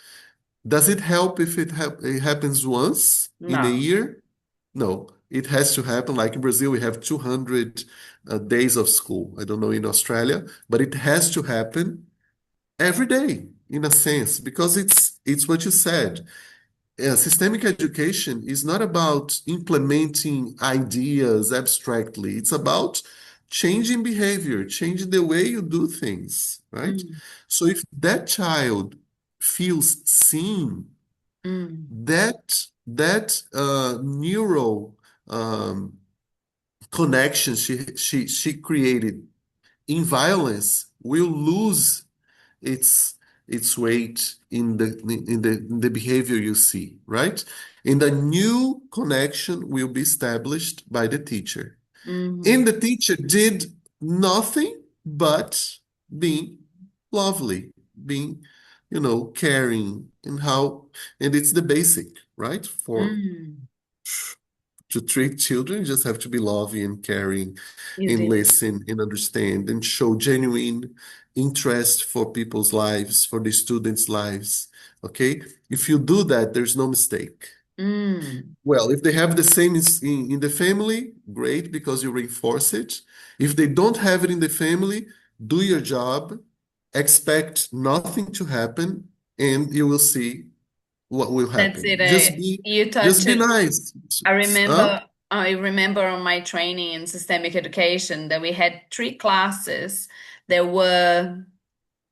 Does it help if it happens once in a No. year? No, it has to happen. Like in Brazil, we have 200 days of school. I don't know in Australia, but it has to happen every day in a sense because it's what you said. Systemic education is not about implementing ideas abstractly. It's about changing behavior, changing the way you do things, right? Mm. So if that child feels seen, Mm. that neural um, connection she created in violence will lose its its weight in the behavior you see, right? And a new connection will be established by the teacher. Mm. And the teacher did nothing but being lovely, being, caring, and it's the basic, right? For Mm. to treat children, you just have to be loving and caring You and did. listen and understand and show genuine interest for people's lives, for the students' lives. Okay? If you do that, there's no mistake. Mm. Well, if they have the same in the family, great, because you reinforce it. If they don't have it in the family, do your job, expect nothing to happen, and you will see what will That's happen. it. You Just touch be it. nice. I Huh? remember, I remember on my training in systemic education that we had three classes that were,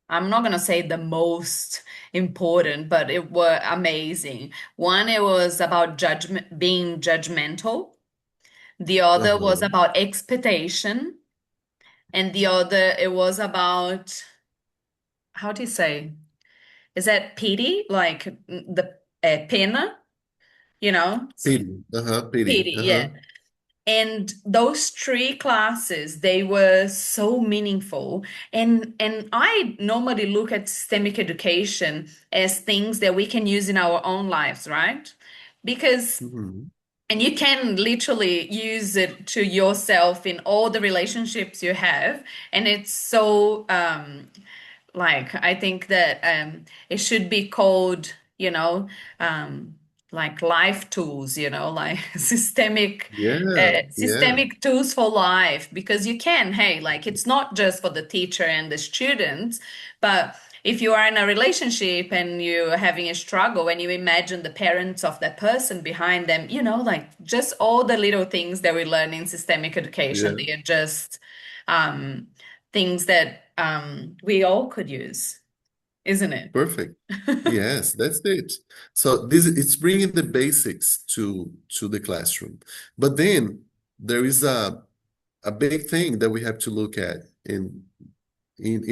I'm not gonna say the most important, but it were amazing. One, it was about judgment, being judgmental. The other was Uh-huh. about expectation, and the other it was about, how do you say? Is that pity, like the pena? You know, Pity. Uh-huh. Pity. pity. Yeah. Uh-huh. And those three classes, they were so meaningful. And I normally look at systemic education as things that we can use in our own lives, right? Because Mhm. and you can literally use it to yourself in all the relationships you have. And it's so like I think that it should be called, um, like life tools, like Yeah. Yeah. systemic tools for life, because you can, hey, like it's not just for the teacher and the students, but if you are in a relationship and you're having a struggle and you imagine the parents of that person behind them, like just all the little things that we learn in systemic education, Yeah. they are just um, things that we all could use, isn't it? Perfect. Yes, that's it. So this it's bringing the basics to the classroom. But then there is a big thing that we have to look at in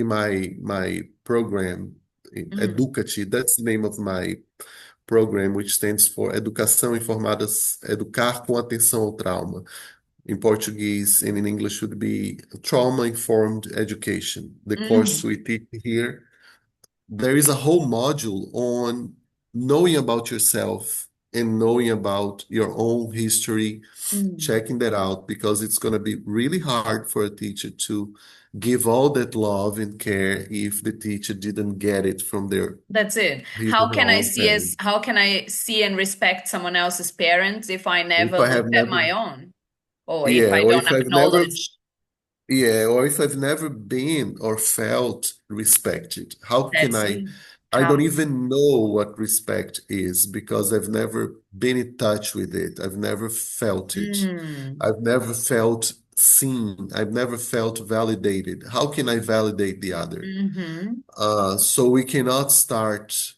my program, in Mm, Educati. That's the name of my program, which stands for Educação Informada, Educar com Atenção ao Trauma. In Portuguese and in English would be trauma-informed education. The course Mm, we teach here, there is a whole module on knowing about yourself and knowing about your own history, mm. checking that out because it's going to be really hard for a teacher to give all that love and care if the teacher didn't get it from That's it. his or her own parents. How can I see and respect someone else's parents if I If never I have looked at never, my own, or if yeah, I or don't if I've never acknowledge? Yeah, or if I've never been or felt respected, how can That's I? it. I don't How? even know what respect is because I've never been in touch with it. I've never felt it. Mm, I've never felt seen. I've never felt validated. How can I validate the other? mm-hmm, So we cannot start.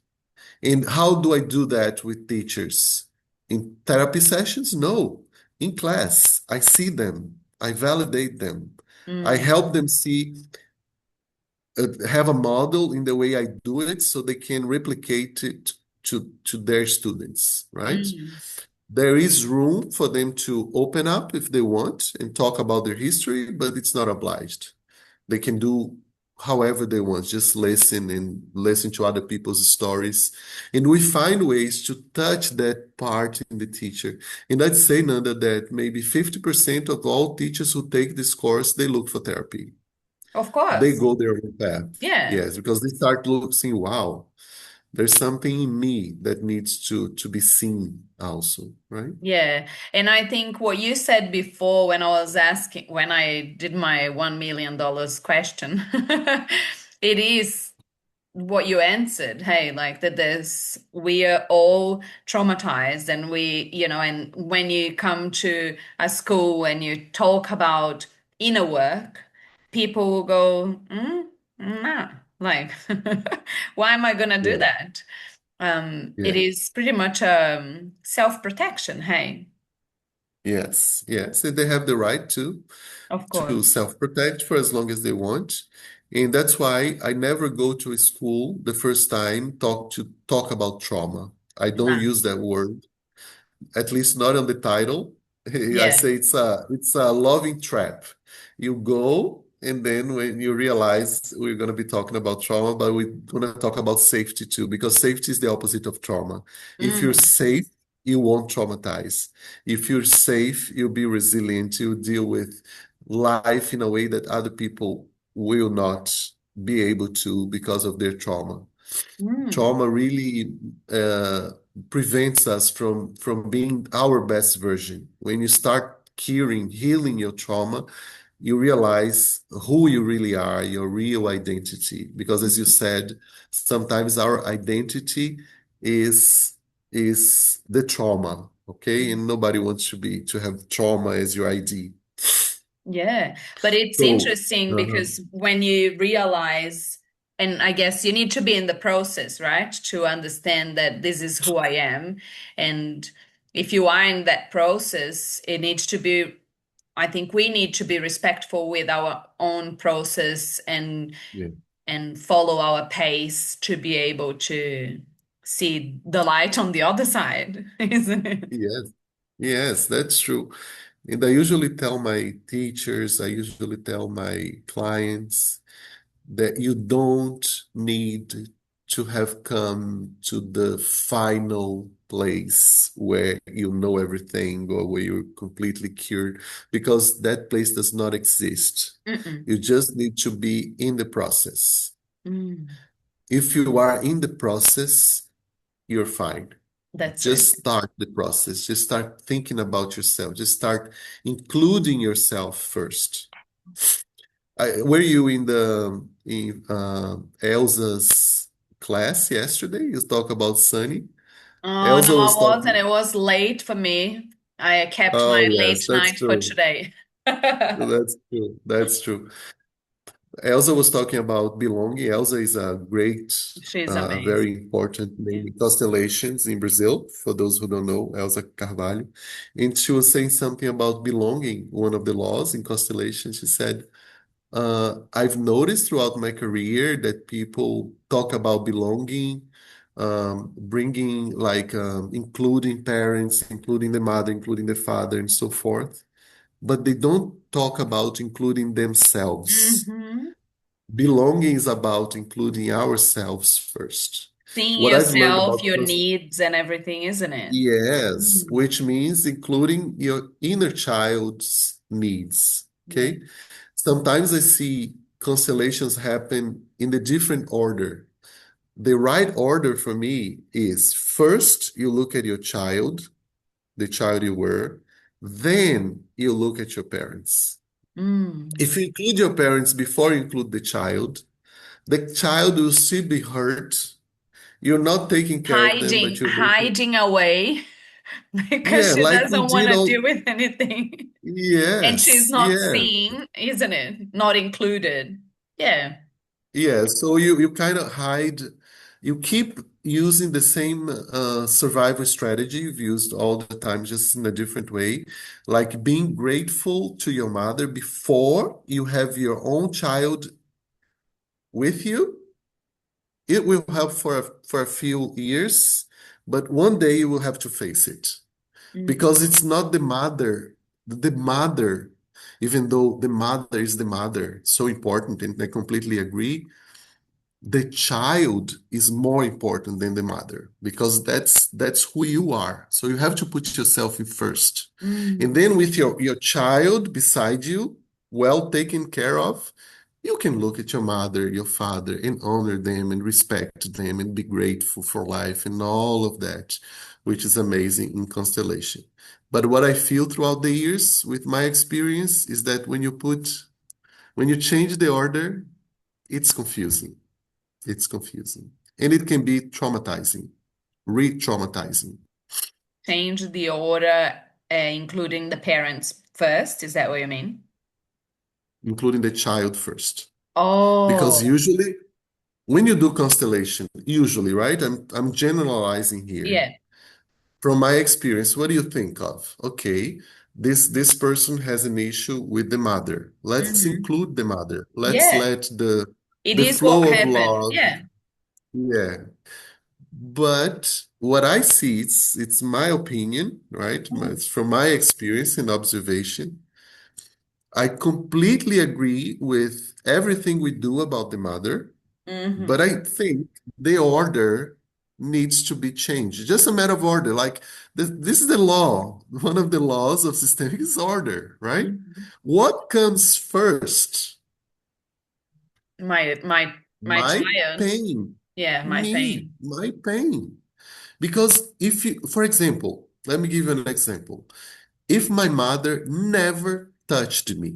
And how do I do that with teachers? In therapy sessions? No. In class, I see them, I validate them, I mm, help them see, have a model in the way I do it so they can replicate it to their students, right? mm. There is room for them to open up if they want and talk about their history, but it's not obliged. They can do however they want, just listen and listen to other people's stories. And we find ways to touch that part in the teacher. And I'd say, Nanda, that maybe 50% of all teachers who take this course, they look for therapy. Of They course. go their own path. Yeah. Yes, because they start looking, wow, there's something in me that needs to be seen also, right? Yeah. And I think what you said before when I was asking, when I did my $1 million question, it is what you answered. Hey, like that we are all traumatized and and when you come to a school and you talk about inner work, people will go, nah, like, why am I gonna do Yeah. that? It Yeah. is pretty much self-protection, hey, Yes. Yes. And they have the right of to course. self-protect for as long as they want. And that's why I never go to a school the first time talk about trauma. I don't Nah. use that word, at least not on the title. I Yeah. say it's a loving trap. You go, and then when you realize we're going to be talking about trauma, but we're going to talk about safety too, because safety is the opposite of trauma. If you're Mm, safe, you won't traumatize. If you're safe, you'll be resilient. You deal with life in a way that other people will not be able to because of their trauma. mm, Trauma really prevents us from being our best version. When you start curing, healing your trauma, you realize who you really are, your real identity. Because as you said, sometimes our identity is is the trauma, okay? mm. And nobody wants to have trauma as your ID. Yeah, but it's So, interesting uh-huh, because when you realize, and I guess you need to be in the process, right, to understand that this is who I am. And if you are in that process, it needs to be, I think we need to be respectful with our own process yeah. and follow our pace to be able to see the light on the other side, isn't it? Yes, yes, that's true. And I usually tell my teachers, I usually tell my clients that you don't need to have come to the final place where you know everything or where you're completely cured, because that place does not exist. Mm-mm. You just need to be in the process. Mm, If you are in the process, you're fine. that's it. Just start the process. Just start thinking about yourself. Just start including yourself first. Were you in the in Elsa's class yesterday? You talk about Sunny. Oh, no, Elsa I was wasn't. talking. It was late for me. I kept my Oh late yes, that's night for true. today. That's true. That's true. Elsa was talking about belonging. Elsa is a great, She's very amazing. important Yeah. name in constellations in Brazil. For those who don't know, Elsa Carvalho. And she was saying something about belonging. One of the laws in constellations, she said, I've noticed throughout my career that people talk about belonging, bringing including parents, including the mother, including the father, and so forth. but they don't talk about including themselves. Mm-hmm. Belonging is about including ourselves first. Seeing What I've learned yourself, about your needs, and everything, isn't it? yes, Mm. which means including your inner child's needs. Yeah. Okay. Sometimes I see constellations happen in the different order. The right order for me is first you look at your child, the child you were, then you look at your parents. Mm. If you include your parents before you include the child will still be hurt. You're not taking care of them, but Hiding, you're making, hiding away because yeah, she like we doesn't want did to all, deal with anything. And she's yes, not yeah. seen, isn't it? Not included. Yeah. Yeah, so you kind of hide, you keep using the same survival strategy you've used all the time, just in a different way, like being grateful to your mother before you have your own child with you. It will help for a few years, but one day you will have to face it Mm. because it's not the mother, even though the mother is the mother, so important, and I completely agree. The child is more important than the mother because that's who you are. So you have to put yourself in first. And Mm. then with your child beside you, well taken care of, you can look at your mother, your father, and honor them and respect them and be grateful for life and all of that, which is amazing in constellation. But what I feel throughout the years with my experience is that when you change the order, it's confusing. It's confusing. And it can be traumatizing, re-traumatizing, Change the order, including the parents first. Is that what you mean? including the child first. Because Oh, usually when you do constellation, usually, right? I'm generalizing here. yeah. From my experience, what do you think of? Okay, this person has an issue with the mother. Let's Hmm. include the mother. Let's Yeah. let It the is what flow of happened. love. Yeah. Yeah. But what I see, it's my opinion, right? It's from my experience and observation. I completely agree with everything we do about the mother, but Mm-hmm. I think the order needs to be changed. Just a matter of order. Like this is the law. One of the laws of systemic is order, right? Hmm. What comes first? My My child. pain, Yeah, my me, pain. my pain. Because if you, for example, let me give you an example. If my mother never touched me,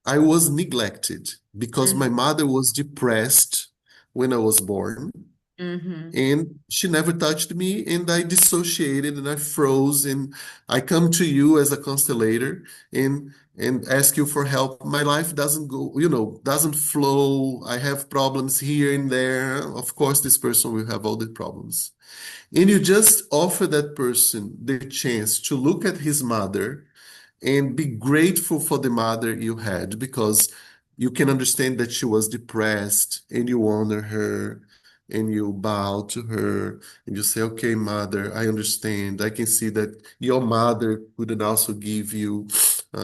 I was neglected because my Mm-hmm. mother was depressed when I was born, Mm-hmm. and she never touched me, and I dissociated and I froze, and I come to you as a constellator and ask you for help. My life doesn't go, doesn't flow. I have problems here and there. Of course, this person will have all the problems. And you just offer that person the chance to look at his mother and be grateful for the mother you had because you can understand that she was depressed and you honor her and you bow to her and you say, okay, mother, I understand. I can see that your mother couldn't also give you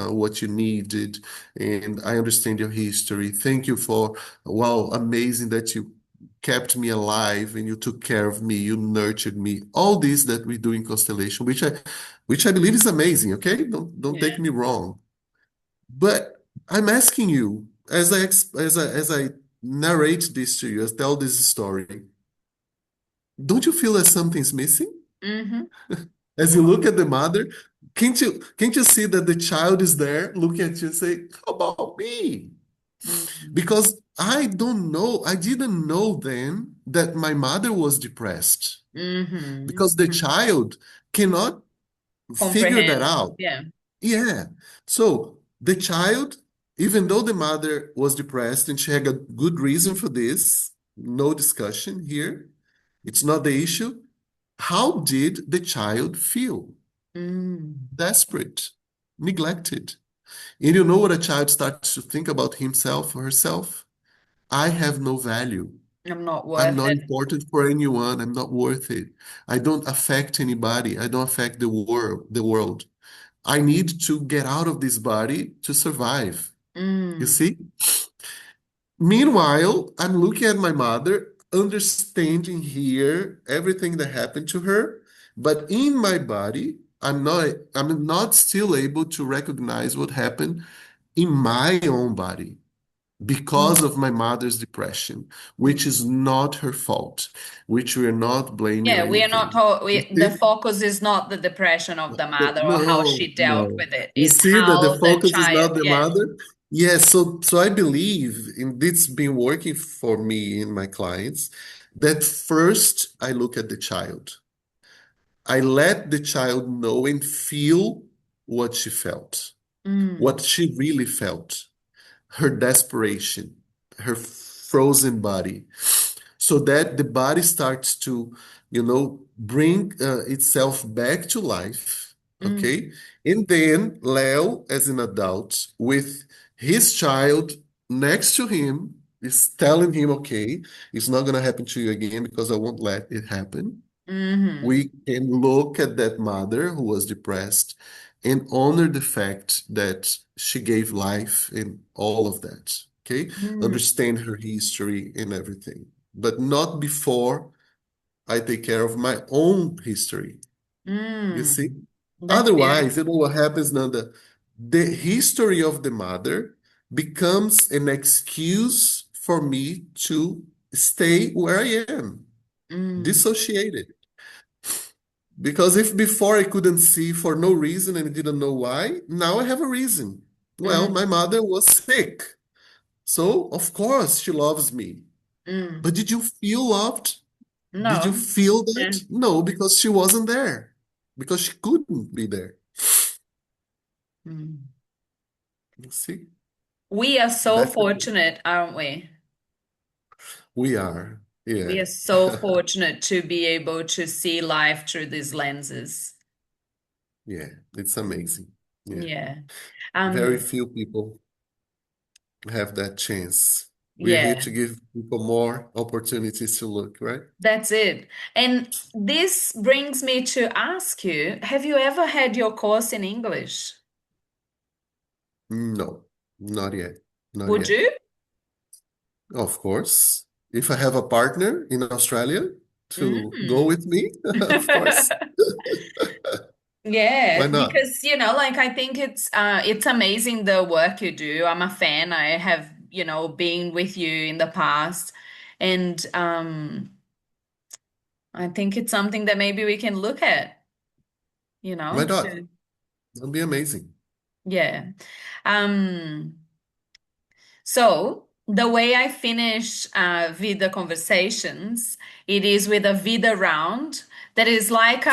what you needed. And I understand your history. Thank you for, wow, amazing that you kept me alive and you took care of me, you nurtured me. All this that we do in constellation, which I believe is amazing, okay? Don't take Yeah. me wrong. But I'm asking you, as I narrate this to you, as tell this story, don't you feel that something's missing? Mm-hmm. As you look at the mother, can't you see that the child is there looking at you and say, how about me? Mm-hmm. Because I don't know, I didn't know then that my mother was depressed. Mm-hmm. Because the child cannot figure that Comprehend. out. Yeah. Yeah. So the child, even though the mother was depressed and she had a good reason for this, no discussion here. It's not the issue. How did the child feel? Mm. Desperate, neglected. And you know what a child starts to think about himself or herself? I have no value. I'm not I'm worth not it. important for anyone. I'm not worth it. I don't affect anybody. I don't affect the world. I need to get out of this body to survive. You Mm, see? Meanwhile, I'm looking at my mother, understanding here everything that happened to her, but in my body, I'm not still able to recognize what happened in my own body because mm. of my mother's depression, which is not her fault, which we're not blaming or Yeah, we are not anything. talking, You the see? focus is not the depression of the mother or how No, she dealt no. with it. You It's see that the how the focus is child, not the yeah. mother? Yes, so I believe in this been working for me and my clients that first I look at the child. I let the child know and feel what she felt, what Mm, she really felt, her desperation, her frozen body, so that the body starts to, bring itself back to life. mm, Okay. And then Leo, as an adult, with his child next to him, is telling him, okay, it's not going to happen to you again because I won't let it happen. mm, We can look at that mother who was depressed and honor the fact that she gave life and all of that. Okay. mm, Understand her history and everything, but not before I take care of my own history. You mm. see? That's Otherwise, you know beautiful. what happens, Nanda? The history of the mother becomes an excuse for me to stay where I am, Mm, dissociated. Because if before I couldn't see for no reason and didn't know why, now I have a reason. Well, my mm, mother was sick. So, of course, she loves me. mm. But did you feel loved? Did you No. feel Yeah. that? No, because she wasn't there. Because she couldn't be there. Mm. You see? We are so That's the thing. fortunate, aren't we? We are. We Yeah. are so fortunate to be able to see life through these lenses. Yeah. It's amazing. Yeah. Yeah. Very Um, few people have that chance. We're here yeah, to give people more opportunities to look, right? that's it. And this brings me to ask you, have you ever had your course in English? No, not yet. Not Would yet. you? Of course. If I have a partner in Australia to go Mm. with me, of course. Why Yeah, not? because like I think it's amazing the work you do. I'm a fan. I have, been with you in the past, and I think it's something that maybe we can look at, Why not? to That'll be amazing. yeah. Um, so the way I finish VIDA Conversations, it is with a VIDA round that is like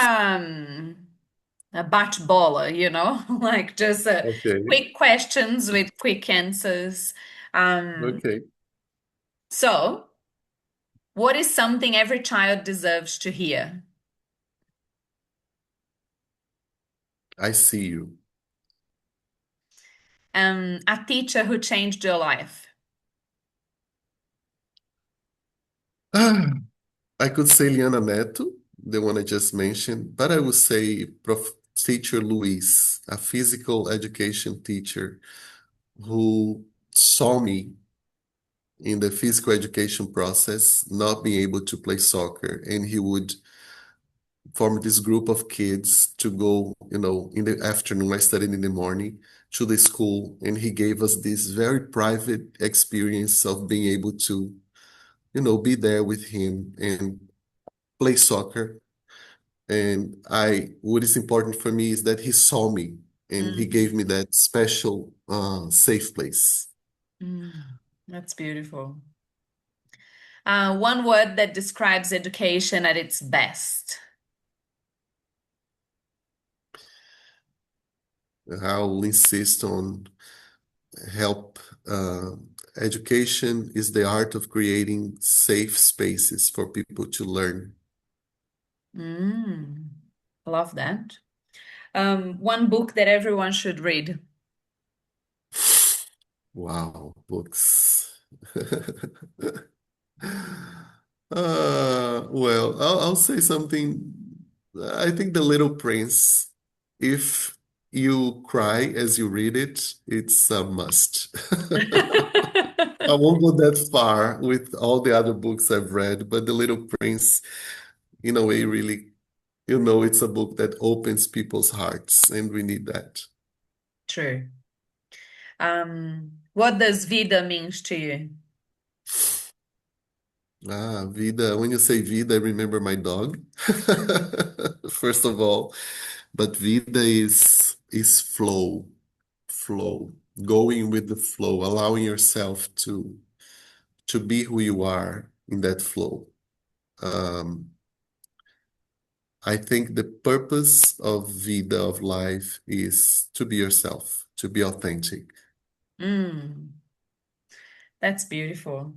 a batch baller, like just Okay. quick questions with quick answers. Um, Okay. so, what is something every child deserves to hear? I see you. A teacher who changed your life. Ah, I could say Liana Neto, the one I just mentioned, but I would say Prof. Teacher Luis, a physical education teacher who saw me in the physical education process, not being able to play soccer, and he would form this group of kids to go, in the afternoon. I studied in the morning to the school, and he gave us this very private experience of being able to, be there with him and play soccer. And what is important for me is that he saw me and he Mm, gave me that special, safe place. mm, that's beautiful. One word that describes education at its best. I'll insist on help. Education is the art of creating safe spaces for people to learn. Mm, love that. One book that everyone should read. Wow, books. Well, I'll say something. I think The Little Prince, if you cry as you read it, it's a must. I won't go that far with all the other books I've read, but The Little Prince, in a way, really, it's a book that opens people's hearts, and we need that. True. What does vida means to you? Ah, Vida. When you say Vida, I remember my dog, first of all. But Vida is flow, flow, going with the flow, allowing yourself to be who you are in that flow. Um, I think the purpose of Vida, of life, is to be yourself, to be authentic. Mm, that's beautiful.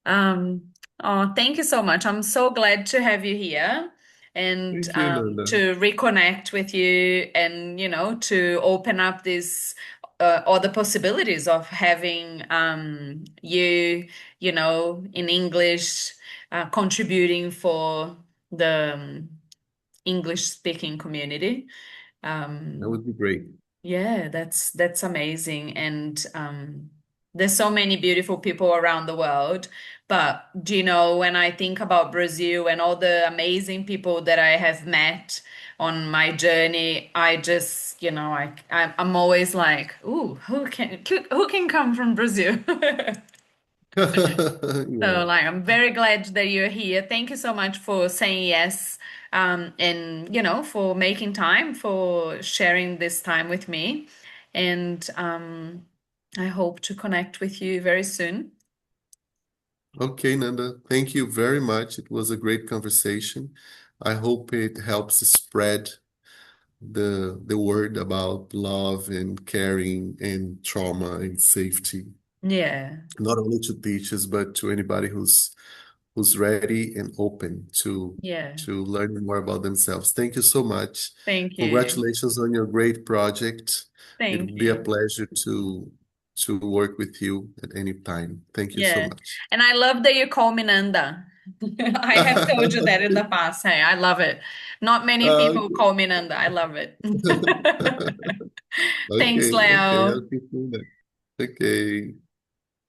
Um, oh, thank you so much. I'm so glad to have you here and Thank you, Nanda. to reconnect with you and, to open up these other possibilities of having you, in English, contributing for the English speaking community. That Um, would be great. yeah, that's amazing. And there's so many beautiful people around the world. But when I think about Brazil and all the amazing people that I have met on my journey, I just, I'm always like, ooh, who can come from Brazil? So, Yeah. like, I'm very glad that you're here. Thank you so much for saying yes, and for making time for sharing this time with me. And I hope to connect with you very soon. Okay, Nanda. Thank you very much. It was a great conversation. I hope it helps spread the word about love and caring and trauma and safety, Yeah, not only to teachers, but to anybody who's ready and open yeah. to learn more about themselves. Thank you so much. Thank you. Congratulations on your great project. It Thank would be a you. pleasure to work with you at any time. Thank you so Yeah. much. And I love that you call me Nanda. I have told you that in the past. Hey, I love it. Not many people Okay. call me Nanda. I love it. Thanks, Okay, okay, I'll Leo. keep doing that. Okay.